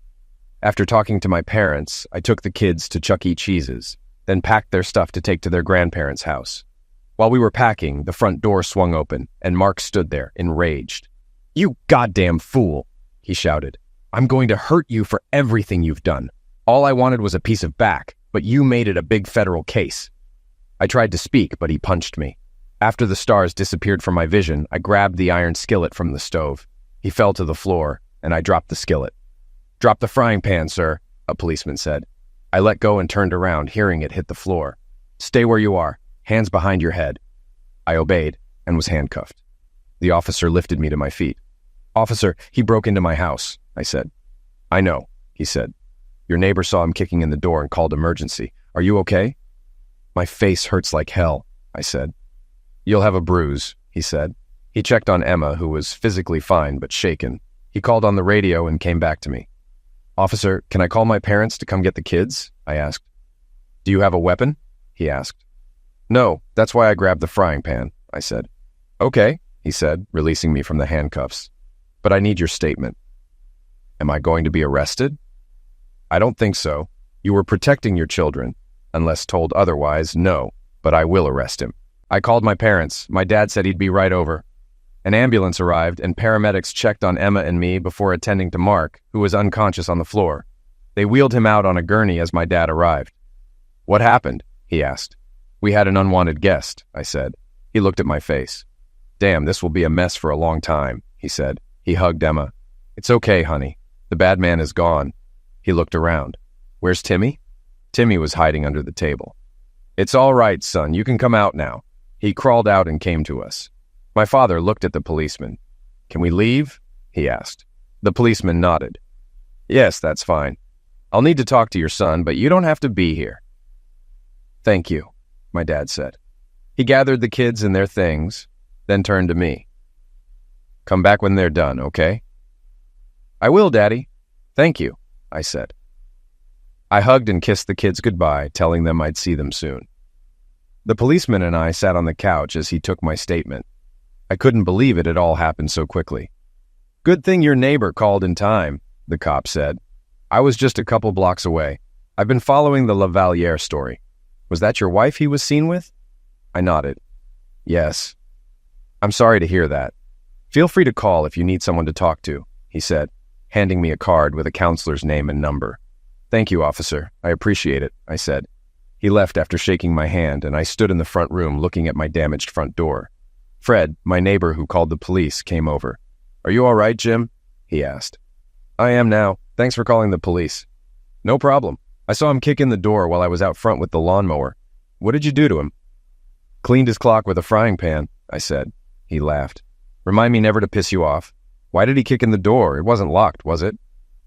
After talking to my parents, I took the kids to Chuck E. Cheese's, then packed their stuff to take to their grandparents' house. While we were packing, the front door swung open, and Mark stood there, enraged. "You goddamn fool," he shouted. "I'm going to hurt you for everything you've done. All I wanted was a piece of back, but you made it a big federal case." I tried to speak, but he punched me. After the stars disappeared from my vision, I grabbed the iron skillet from the stove. He fell to the floor, and I dropped the skillet. "Drop the frying pan, sir," a policeman said. I let go and turned around, hearing it hit the floor. "Stay where you are. Hands behind your head." I obeyed and was handcuffed. The officer lifted me to my feet. "Officer, he broke into my house," I said. "I know," he said. "Your neighbor saw him kicking in the door and called emergency. Are you okay?" "My face hurts like hell," I said. "You'll have a bruise," he said. He checked on Emma, who was physically fine but shaken. He called on the radio and came back to me. "Officer, can I call my parents to come get the kids?" I asked. "Do you have a weapon?" he asked. "No, that's why I grabbed the frying pan," I said. "Okay," he said, releasing me from the handcuffs. "But I need your statement." "Am I going to be arrested?" "I don't think so. You were protecting your children. Unless told otherwise, no, but I will arrest him." I called my parents. My dad said he'd be right over. An ambulance arrived, and paramedics checked on Emma and me before attending to Mark, who was unconscious on the floor. They wheeled him out on a gurney as my dad arrived. "What happened?" he asked. "We had an unwanted guest," I said. He looked at my face. "Damn, this will be a mess for a long time," he said. He hugged Emma. "It's okay, honey. The bad man is gone." He looked around. "Where's Timmy?" Timmy was hiding under the table. "It's all right, son. You can come out now." He crawled out and came to us. My father looked at the policeman. "Can we leave?" he asked. The policeman nodded. "Yes, that's fine. I'll need to talk to your son, but you don't have to be here." "Thank you," my dad said. He gathered the kids and their things, then turned to me. "Come back when they're done, okay?" "I will, Daddy. Thank you," I said. I hugged and kissed the kids goodbye, telling them I'd see them soon. The policeman and I sat on the couch as he took my statement. I couldn't believe it had all happened so quickly. "Good thing your neighbor called in time," the cop said. "I was just a couple blocks away. I've been following the Lavaliere story. Was that your wife he was seen with?" I nodded. "Yes." "I'm sorry to hear that. Feel free to call if you need someone to talk to," he said, handing me a card with a counselor's name and number. "Thank you, officer. I appreciate it," I said. He left after shaking my hand, and I stood in the front room looking at my damaged front door. Fred, my neighbor who called the police, came over. "Are you all right, Jim?" he asked. "I am now. Thanks for calling the police." "No problem. I saw him kick in the door while I was out front with the lawnmower. What did you do to him?" "Cleaned his clock with a frying pan," I said. He laughed. "Remind me never to piss you off. Why did he kick in the door? It wasn't locked, was it?"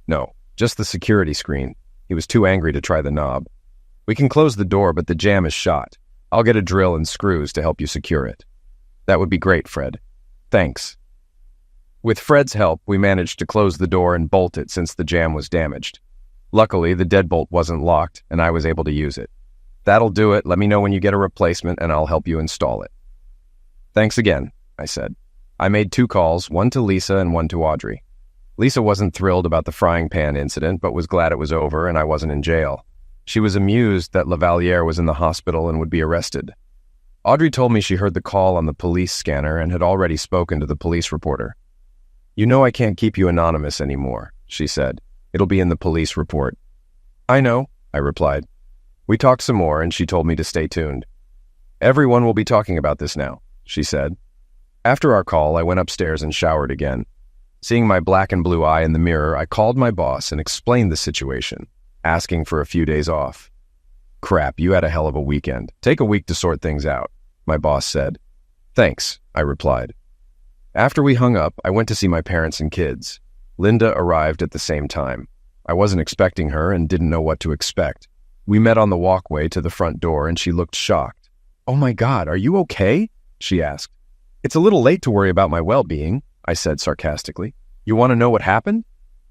"No, just the security screen. He was too angry to try the knob. We can close the door, but the jamb is shot. I'll get a drill and screws to help you secure it." "That would be great, Fred. Thanks." With Fred's help, we managed to close the door and bolt it since the jamb was damaged. Luckily, the deadbolt wasn't locked, and I was able to use it. "That'll do it. Let me know when you get a replacement, and I'll help you install it." "Thanks again," I said. I made 2 calls, one to Lisa and one to Audrey. Lisa wasn't thrilled about the frying pan incident, but was glad it was over and I wasn't in jail. She was amused that Lavaliere was in the hospital and would be arrested. Audrey told me she heard the call on the police scanner and had already spoken to the police reporter. "You know I can't keep you anonymous anymore," she said. "It'll be in the police report." "I know," I replied. We talked some more and she told me to stay tuned. "Everyone will be talking about this now," she said. After our call, I went upstairs and showered again. Seeing my black and blue eye in the mirror, I called my boss and explained the situation, asking for a few days off. "Crap, you had a hell of a weekend. Take a week to sort things out," my boss said. "Thanks," I replied. After we hung up, I went to see my parents and kids. Linda arrived at the same time. I wasn't expecting her and didn't know what to expect. We met on the walkway to the front door and she looked shocked. "Oh my God, are you okay? she asked. It's a little late to worry about my well-being, I said sarcastically. You want to know what happened?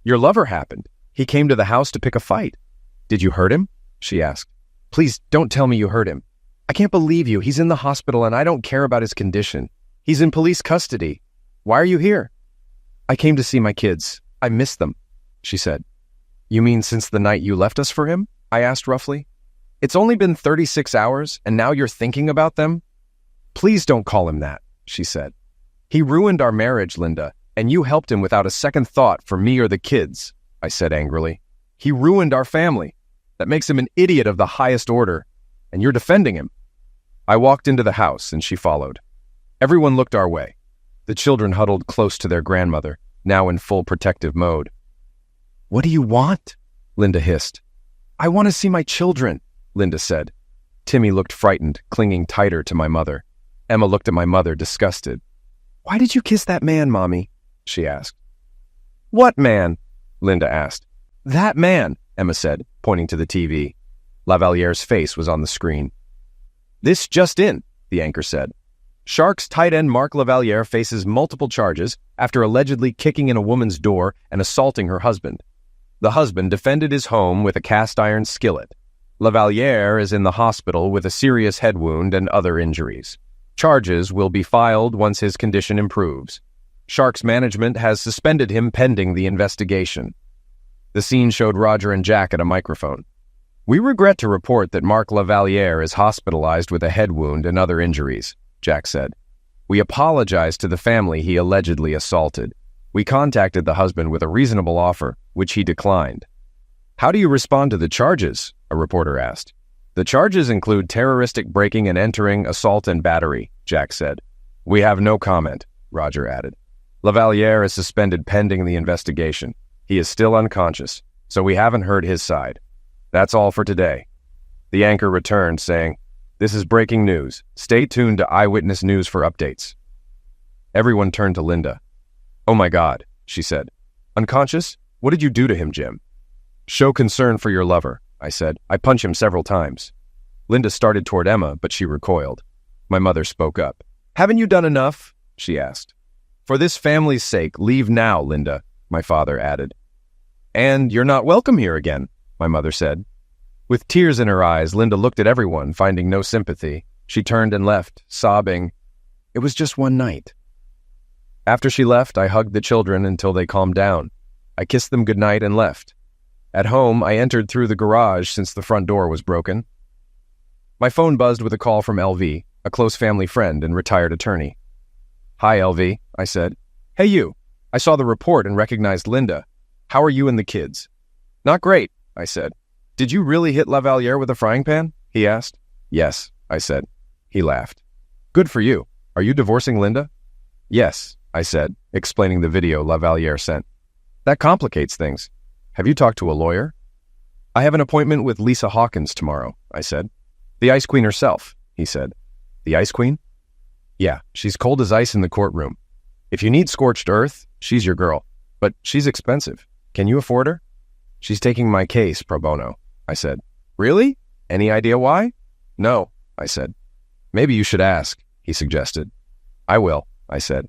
Your lover happened. He came to the house to pick a fight. Did you hurt him? She asked. Please don't tell me you hurt him. I can't believe you. He's in the hospital and I don't care about his condition. He's in police custody. Why are you here? I came to see my kids. I miss them, she said. You mean since the night you left us for him? I asked roughly. It's only been 36 hours and now you're thinking about them? Please don't call him that, she said. He ruined our marriage, Linda, and you helped him without a second thought for me or the kids, I said angrily. He ruined our family. That makes him an idiot of the highest order, and you're defending him. I walked into the house and she followed. Everyone looked our way. The children huddled close to their grandmother, now in full protective mode. What do you want? Linda hissed. I want to see my children, Linda said. Timmy looked frightened, clinging tighter to my mother. Emma looked at my mother, disgusted. Why did you kiss that man, Mommy? She asked. What man? Linda asked. That man, Emma said, pointing to the TV. Lavalliere's face was on the screen. This just in, the anchor said. Sharks tight end Mark Lavalliere faces multiple charges after allegedly kicking in a woman's door and assaulting her husband. The husband defended his home with a cast iron skillet. Lavalliere is in the hospital with a serious head wound and other injuries. Charges will be filed once his condition improves. Sharks management has suspended him pending the investigation. The scene showed Roger and Jack at a microphone. We regret to report that Mark Lavalliere is hospitalized with a head wound and other injuries, Jack said. We apologize to the family he allegedly assaulted. We contacted the husband with a reasonable offer, which he declined. How do you respond to the charges? A reporter asked. The charges include terroristic breaking and entering, assault and battery, Jack said. We have no comment, Roger added. Lavalliere is suspended pending the investigation. He is still unconscious, so we haven't heard his side. That's all for today. The anchor returned, saying, This is breaking news. Stay tuned to Eyewitness News for updates. Everyone turned to Linda. Oh my God, she said. Unconscious? What did you do to him, Jim? Show concern for your lover, I said. I punch him several times. Linda started toward Emma, but she recoiled. My mother spoke up. Haven't you done enough? She asked. For this family's sake, leave now, Linda, my father added. And you're not welcome here again, my mother said. With tears in her eyes, Linda looked at everyone, finding no sympathy. She turned and left, sobbing. It was just one night. After she left, I hugged the children until they calmed down. I kissed them goodnight and left. At home, I entered through the garage since the front door was broken. My phone buzzed with a call from LV, a close family friend and retired attorney. Hi, LV, I said. Hey, you. I saw the report and recognized Linda. How are you and the kids? Not great, I said. Did you really hit Lavalliere with a frying pan? He asked. Yes, I said. He laughed. Good for you. Are you divorcing Linda? Yes, I said, explaining the video Lavalliere sent. That complicates things. Have you talked to a lawyer? I have an appointment with Lisa Hawkins tomorrow, I said. The Ice Queen herself, he said. The Ice Queen? Yeah, she's cold as ice in the courtroom. If you need scorched earth, she's your girl. But she's expensive. Can you afford her? She's taking my case pro bono, I said. Really? Any idea why? No, I said. Maybe you should ask, he suggested. I will, I said.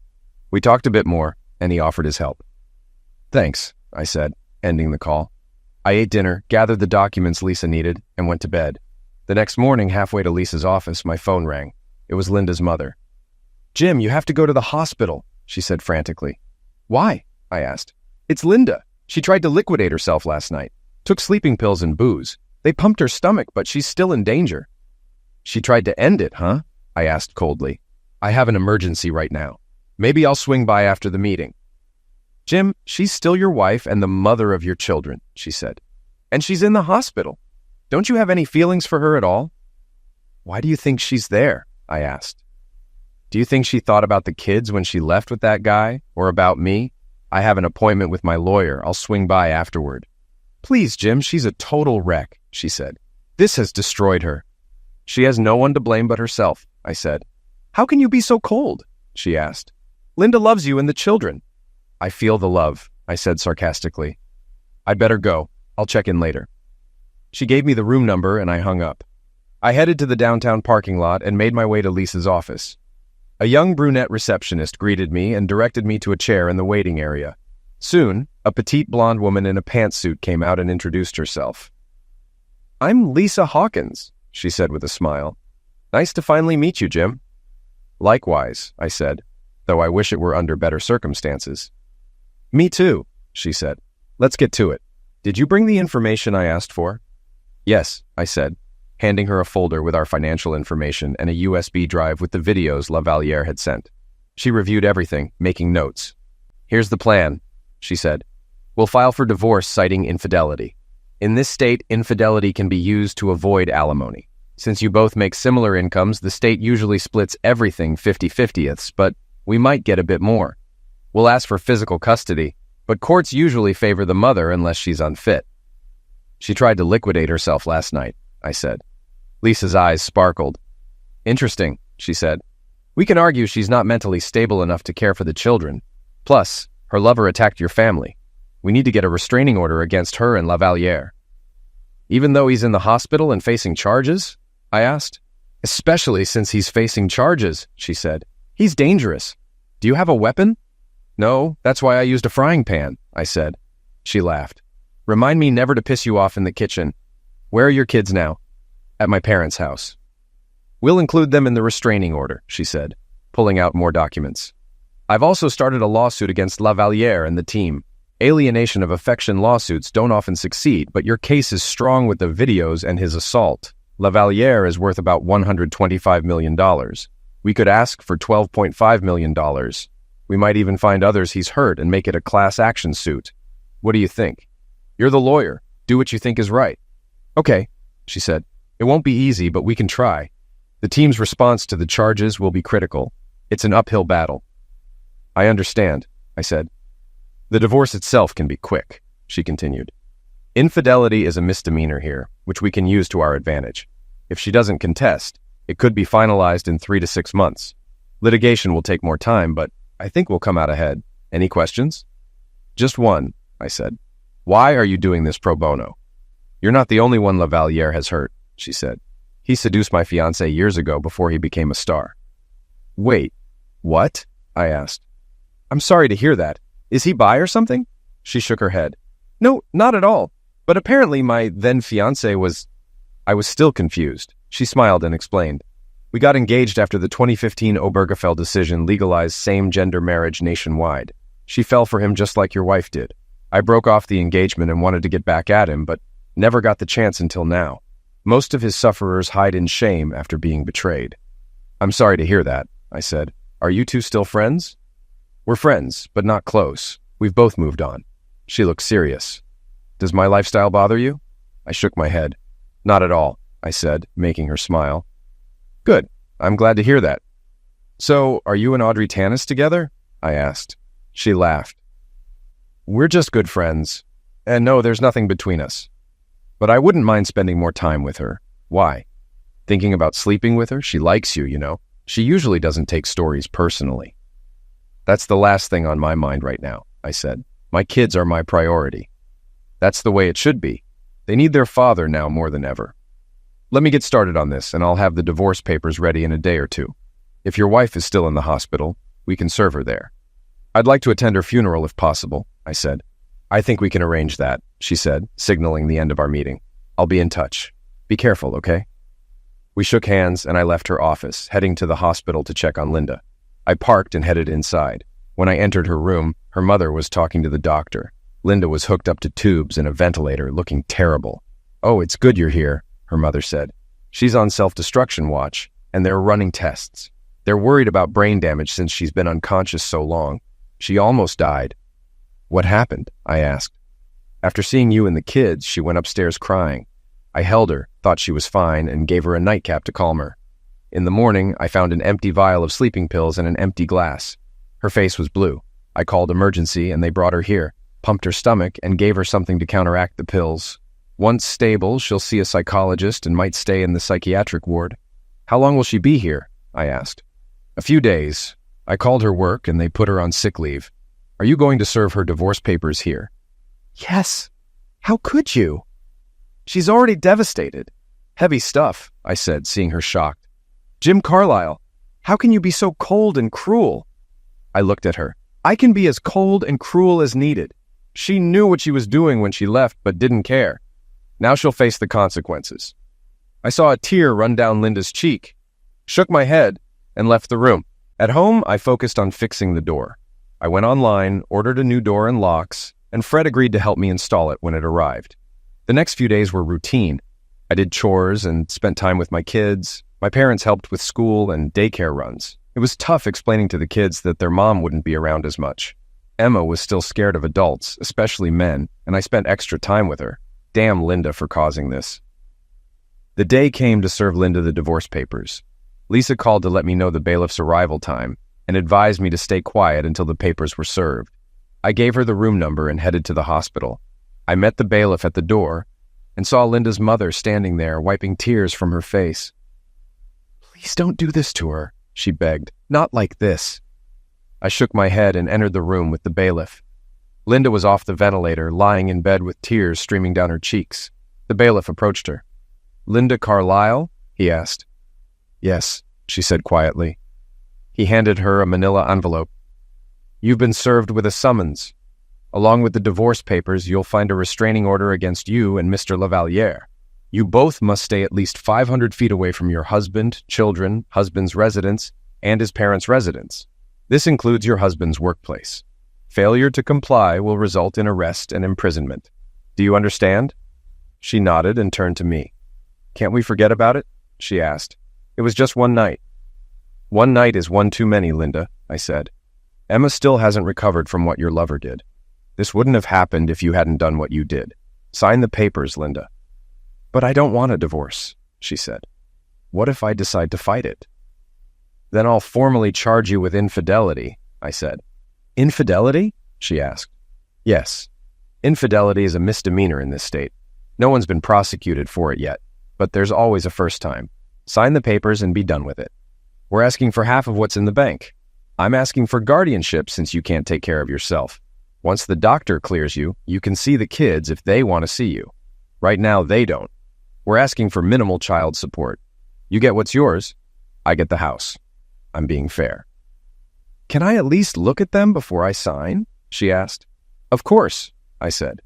We talked a bit more, and he offered his help. Thanks, I said, ending the call. I ate dinner, gathered the documents Lisa needed, and went to bed. The next morning, halfway to Lisa's office, my phone rang. It was Linda's mother. Jim, you have to go to the hospital, she said frantically. Why? I asked. It's Linda. She tried to liquidate herself last night. Took sleeping pills and booze. They pumped her stomach, but she's still in danger. She tried to end it, huh? I asked coldly. I have an emergency right now. Maybe I'll swing by after the meeting. Jim, she's still your wife and the mother of your children, she said. And she's in the hospital. Don't you have any feelings for her at all? Why do you think she's there? I asked. Do you think she thought about the kids when she left with that guy? Or about me? I have an appointment with my lawyer. I'll swing by afterward. Please, Jim, she's a total wreck, she said. This has destroyed her. She has no one to blame but herself, I said. How can you be so cold? She asked. Linda loves you and the children. I feel the love, I said sarcastically. I'd better go. I'll check in later. She gave me the room number and I hung up. I headed to the downtown parking lot and made my way to Lisa's office. A young brunette receptionist greeted me and directed me to a chair in the waiting area. Soon, a petite blonde woman in a pantsuit came out and introduced herself. "I'm Lisa Hawkins," she said with a smile. "Nice to finally meet you, Jim." "Likewise," I said, though I wish it were under better circumstances. "Me too," she said. "Let's get to it. Did you bring the information I asked for?" "Yes," I said, handing her a folder with our financial information and a USB drive with the videos Lavaliere had sent. She reviewed everything, making notes. "Here's the plan," she said. "We'll file for divorce citing infidelity. In this state, infidelity can be used to avoid alimony. Since you both make similar incomes, the state usually splits everything 50-50ths, but we might get a bit more. We'll ask for physical custody, but courts usually favor the mother unless she's unfit." "She tried to liquidate herself last night," I said. Lisa's eyes sparkled. "Interesting," she said. "We can argue she's not mentally stable enough to care for the children. Plus, her lover attacked your family. We need to get a restraining order against her and Lavaliere." "Even though he's in the hospital and facing charges?" I asked. "Especially since he's facing charges," she said. "He's dangerous. Do you have a weapon?" "No, that's why I used a frying pan," I said. She laughed. "Remind me never to piss you off in the kitchen. Where are your kids now?" "At my parents' house." "We'll include them in the restraining order," she said, pulling out more documents. "I've also started a lawsuit against Lavaliere and the team. Alienation of affection lawsuits don't often succeed, but your case is strong with the videos and his assault. Lavaliere is worth about $125 million. We could ask for $12.5 million. We might even find others he's hurt and make it a class action suit. What do you think? You're the lawyer. Do what you think is right." "Okay," she said. "It won't be easy, but we can try. The team's response to the charges will be critical. It's an uphill battle." "I understand," I said. "The divorce itself can be quick," she continued. "Infidelity is a misdemeanor here, which we can use to our advantage. If she doesn't contest, it could be finalized in 3 to 6 months. Litigation will take more time, but I think we'll come out ahead. Any questions?" "Just one," I said. "Why are you doing this pro bono?" "You're not the only one Lavaliere has hurt," she said. "He seduced my fiancée years ago before he became a star." "Wait, what?" I asked. "I'm sorry to hear that. Is he bi or something?" She shook her head. "No, not at all. But apparently my then-fiancé was—" I was still confused. She smiled and explained. "We got engaged after the 2015 Obergefell decision legalized same-gender marriage nationwide. She fell for him just like your wife did. I broke off the engagement and wanted to get back at him, but never got the chance until now. Most of his sufferers hide in shame after being betrayed." "I'm sorry to hear that," I said. "Are you two still friends?" "We're friends, but not close. We've both moved on." She looked serious. "Does my lifestyle bother you?" I shook my head. "Not at all," I said, making her smile. "Good. I'm glad to hear that. So, are you and Audrey Tanis together?" I asked. She laughed. "We're just good friends. And no, there's nothing between us. But I wouldn't mind spending more time with her. Why? Thinking about sleeping with her? She likes you, you know. She usually doesn't take stories personally." "That's the last thing on my mind right now," I said. "My kids are my priority." "That's the way it should be. They need their father now more than ever. Let me get started on this, and I'll have the divorce papers ready in a day or two. If your wife is still in the hospital, we can serve her there." "I'd like to attend her funeral if possible," I said. "I think we can arrange that," she said, signaling the end of our meeting. "I'll be in touch. Be careful, okay?" We shook hands, and I left her office, heading to the hospital to check on Linda. I parked and headed inside. When I entered her room, her mother was talking to the doctor. Linda was hooked up to tubes and a ventilator, looking terrible. "Oh, it's good you're here," her mother said. "She's on self-destruction watch, and they're running tests. They're worried about brain damage since she's been unconscious so long. She almost died." "What happened?" I asked. "After seeing you and the kids, she went upstairs crying. I held her, thought she was fine, and gave her a nightcap to calm her. In the morning, I found an empty vial of sleeping pills and an empty glass. Her face was blue. I called emergency, and they brought her here, pumped her stomach, and gave her something to counteract the pills. Once stable, she'll see a psychologist and might stay in the psychiatric ward." "How long will she be here?" I asked. "A few days. I called her work, and they put her on sick leave. Are you going to serve her divorce papers here?" "Yes. How could you?" "She's already devastated." "Heavy stuff," I said, seeing her shocked. "Jim Carlisle." How can you be so cold and cruel?" I looked at her. I can be as cold and cruel as needed. She knew what she was doing when she left, but didn't care. Now she'll face the consequences. I saw a tear run down Linda's cheek, shook my head, and left the room. At home, I focused on fixing the door. I went online, ordered a new door and locks, and Fred agreed to help me install it when it arrived. The next few days were routine. I did chores and spent time with my kids. My parents helped with school and daycare runs. It was tough explaining to the kids that their mom wouldn't be around as much. Emma was still scared of adults, especially men, and I spent extra time with her. Damn Linda for causing this. The day came to serve Linda the divorce papers. Lisa called to let me know the bailiff's arrival time and advised me to stay quiet until the papers were served. I gave her the room number and headed to the hospital. I met the bailiff at the door and saw Linda's mother standing there, wiping tears from her face. "Please don't do this to her," she begged. "Not like this." I shook my head and entered the room with the bailiff. Linda was off the ventilator, lying in bed with tears streaming down her cheeks. The bailiff approached her. "Linda Carlisle?" he asked. "Yes," she said quietly. He handed her a manila envelope. "You've been served with a summons. Along with the divorce papers, you'll find a restraining order against you and Mr. Lavaliere. You both must stay at least 500 feet away from your husband, children, husband's residence, and his parents' residence. This includes your husband's workplace. Failure to comply will result in arrest and imprisonment. Do you understand?" She nodded and turned to me. "Can't we forget about it?" she asked. "It was just one night." "One night is one too many, Linda," I said. "Emma still hasn't recovered from what your lover did. This wouldn't have happened if you hadn't done what you did. Sign the papers, Linda." "But I don't want a divorce," she said. "What if I decide to fight it?" "Then I'll formally charge you with infidelity," I said. "Infidelity?" she asked. "Yes. Infidelity is a misdemeanor in this state. No one's been prosecuted for it yet, but there's always a first time. Sign the papers and be done with it. We're asking for half of what's in the bank. I'm asking for guardianship since you can't take care of yourself. Once the doctor clears you, you can see the kids if they want to see you. Right now, they don't. We're asking for minimal child support. You get what's yours. I get the house. I'm being fair." "Can I at least look at them before I sign?" she asked. "Of course," I said.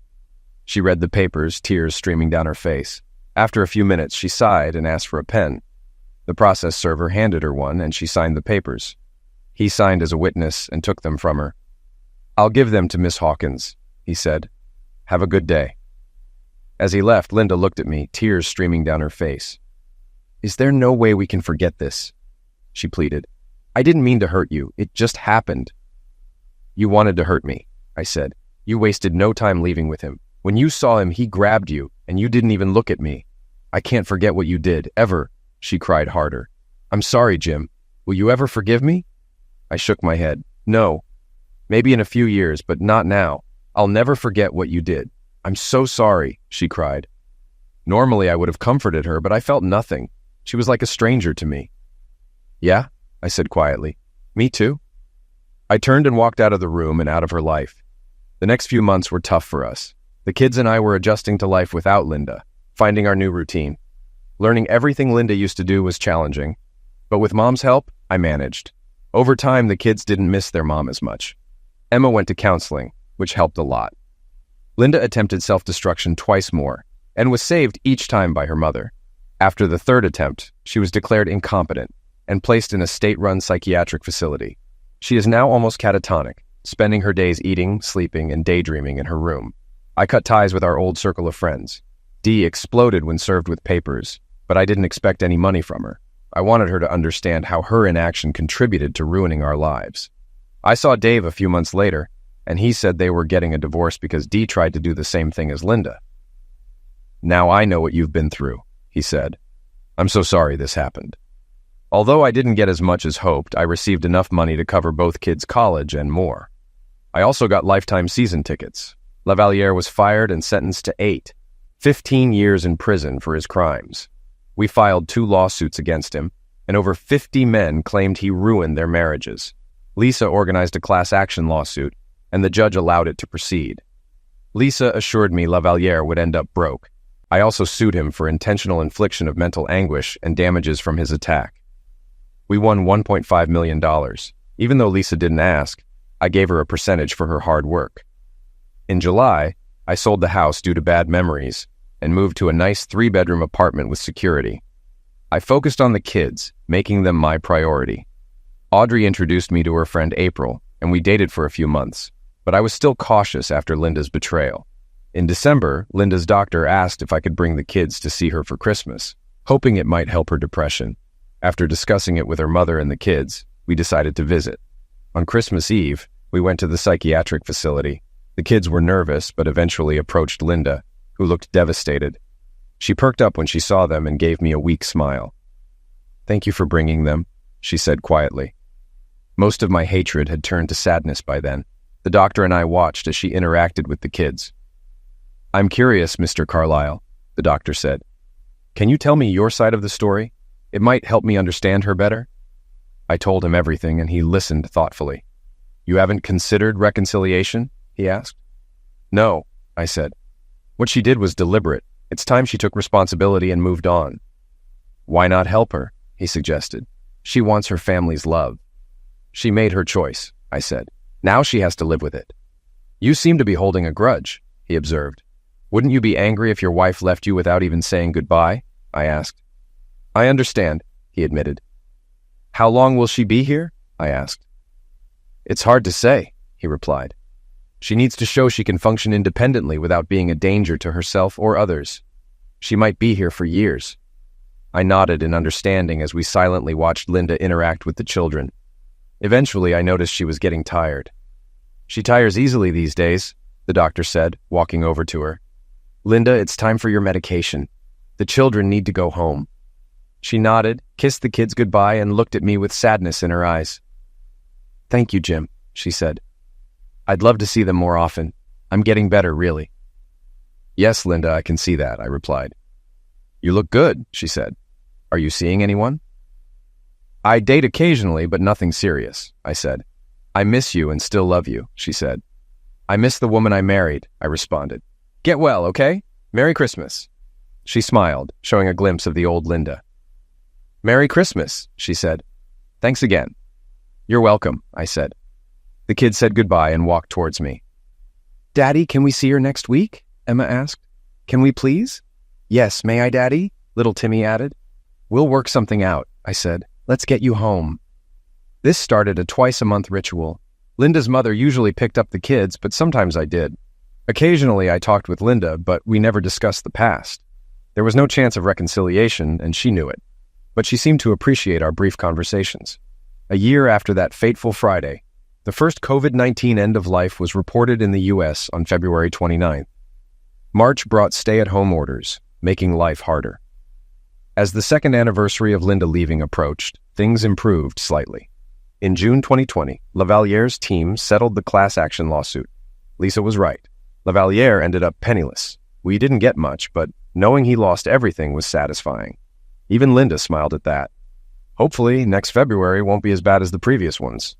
She read the papers, tears streaming down her face. After a few minutes, she sighed and asked for a pen. The process server handed her one, and she signed the papers. He signed as a witness and took them from her. "I'll give them to Miss Hawkins," he said. "Have a good day." As he left, Linda looked at me, tears streaming down her face. "Is there no way we can forget this?" she pleaded. "I didn't mean to hurt you. It just happened." "You wanted to hurt me," I said. "You wasted no time leaving with him. When you saw him, he grabbed you, and you didn't even look at me. I can't forget what you did, ever." She cried harder. "I'm sorry, Jim. Will you ever forgive me?" I shook my head. "No. Maybe in a few years, but not now. I'll never forget what you did. I'm so sorry," she cried. Normally, I would have comforted her, but I felt nothing. She was like a stranger to me. "Yeah?" I said quietly. "Me too." I turned and walked out of the room and out of her life. The next few months were tough for us. The kids and I were adjusting to life without Linda, finding our new routine. Learning everything Linda used to do was challenging, but with Mom's help, I managed. Over time, the kids didn't miss their mom as much. Emma went to counseling, which helped a lot. Linda attempted self-destruction twice more, and was saved each time by her mother. After the third attempt, she was declared incompetent and placed in a state-run psychiatric facility. She is now almost catatonic, spending her days eating, sleeping, and daydreaming in her room. I cut ties with our old circle of friends. Dee exploded when served with papers, but I didn't expect any money from her. I wanted her to understand how her inaction contributed to ruining our lives. I saw Dave a few months later, and he said they were getting a divorce because Dee tried to do the same thing as Linda. "Now I know what you've been through," he said. "I'm so sorry this happened." Although I didn't get as much as hoped, I received enough money to cover both kids' college and more. I also got lifetime season tickets. Lavaliere was fired and sentenced to 15 years in prison for his crimes. We filed 2 lawsuits against him, and over 50 men claimed he ruined their marriages. Lisa organized a class action lawsuit, and the judge allowed it to proceed. Lisa assured me Lavaliere would end up broke. I also sued him for intentional infliction of mental anguish and damages from his attack. We won $1.5 million. Even though Lisa didn't ask, I gave her a percentage for her hard work. In July, I sold the house due to bad memories and moved to a nice 3-bedroom apartment with security. I focused on the kids, making them my priority. Audrey introduced me to her friend April, and we dated for a few months, but I was still cautious after Linda's betrayal. In December, Linda's doctor asked if I could bring the kids to see her for Christmas, hoping it might help her depression. After discussing it with her mother and the kids, we decided to visit. On Christmas Eve, we went to the psychiatric facility. The kids were nervous, but eventually approached Linda, who looked devastated. She perked up when she saw them and gave me a weak smile. "Thank you for bringing them," she said quietly. Most of my hatred had turned to sadness by then. The doctor and I watched as she interacted with the kids. "I'm curious, Mr. Carlisle," the doctor said. "Can you tell me your side of the story? It might help me understand her better." I told him everything, and he listened thoughtfully. "You haven't considered reconciliation?" he asked. "No," I said. "What she did was deliberate. It's time she took responsibility and moved on." "Why not help her?" he suggested. "She wants her family's love." "She made her choice," I said. "Now she has to live with it." "You seem to be holding a grudge," he observed. "Wouldn't you be angry if your wife left you without even saying goodbye?" I asked. "I understand," he admitted. "How long will she be here?" I asked. "It's hard to say," he replied. "She needs to show she can function independently without being a danger to herself or others. She might be here for years." I nodded in understanding as we silently watched Linda interact with the children. Eventually, I noticed she was getting tired. "She tires easily these days," the doctor said, walking over to her. "Linda, it's time for your medication. The children need to go home." She nodded, kissed the kids goodbye, and looked at me with sadness in her eyes. "Thank you, Jim," she said. "I'd love to see them more often. I'm getting better, really." "Yes, Linda, I can see that," I replied. "You look good," she said. "Are you seeing anyone?" "I date occasionally, but nothing serious," I said. "I miss you and still love you," she said. "I miss the woman I married," I responded. "Get well, okay? Merry Christmas." She smiled, showing a glimpse of the old Linda. "Merry Christmas," she said. "Thanks again." "You're welcome," I said. The kids said goodbye and walked towards me. "Daddy, can we see her next week?" Emma asked. "Can we please?" "Yes, may I, Daddy?" little Timmy added. "We'll work something out," I said. "Let's get you home." This started a twice-a-month ritual. Linda's mother usually picked up the kids, but sometimes I did. Occasionally I talked with Linda, but we never discussed the past. There was no chance of reconciliation, and she knew it. But she seemed to appreciate our brief conversations. A year after that fateful Friday, the first COVID-19 end of life was reported in the U.S. on February 29th. March brought stay-at-home orders, making life harder. As the second anniversary of Linda leaving approached, things improved slightly. In June 2020, Lavaliere's team settled the class action lawsuit. Lisa was right. Lavaliere ended up penniless. We didn't get much, but knowing he lost everything was satisfying. Even Linda smiled at that. Hopefully, next February won't be as bad as the previous ones.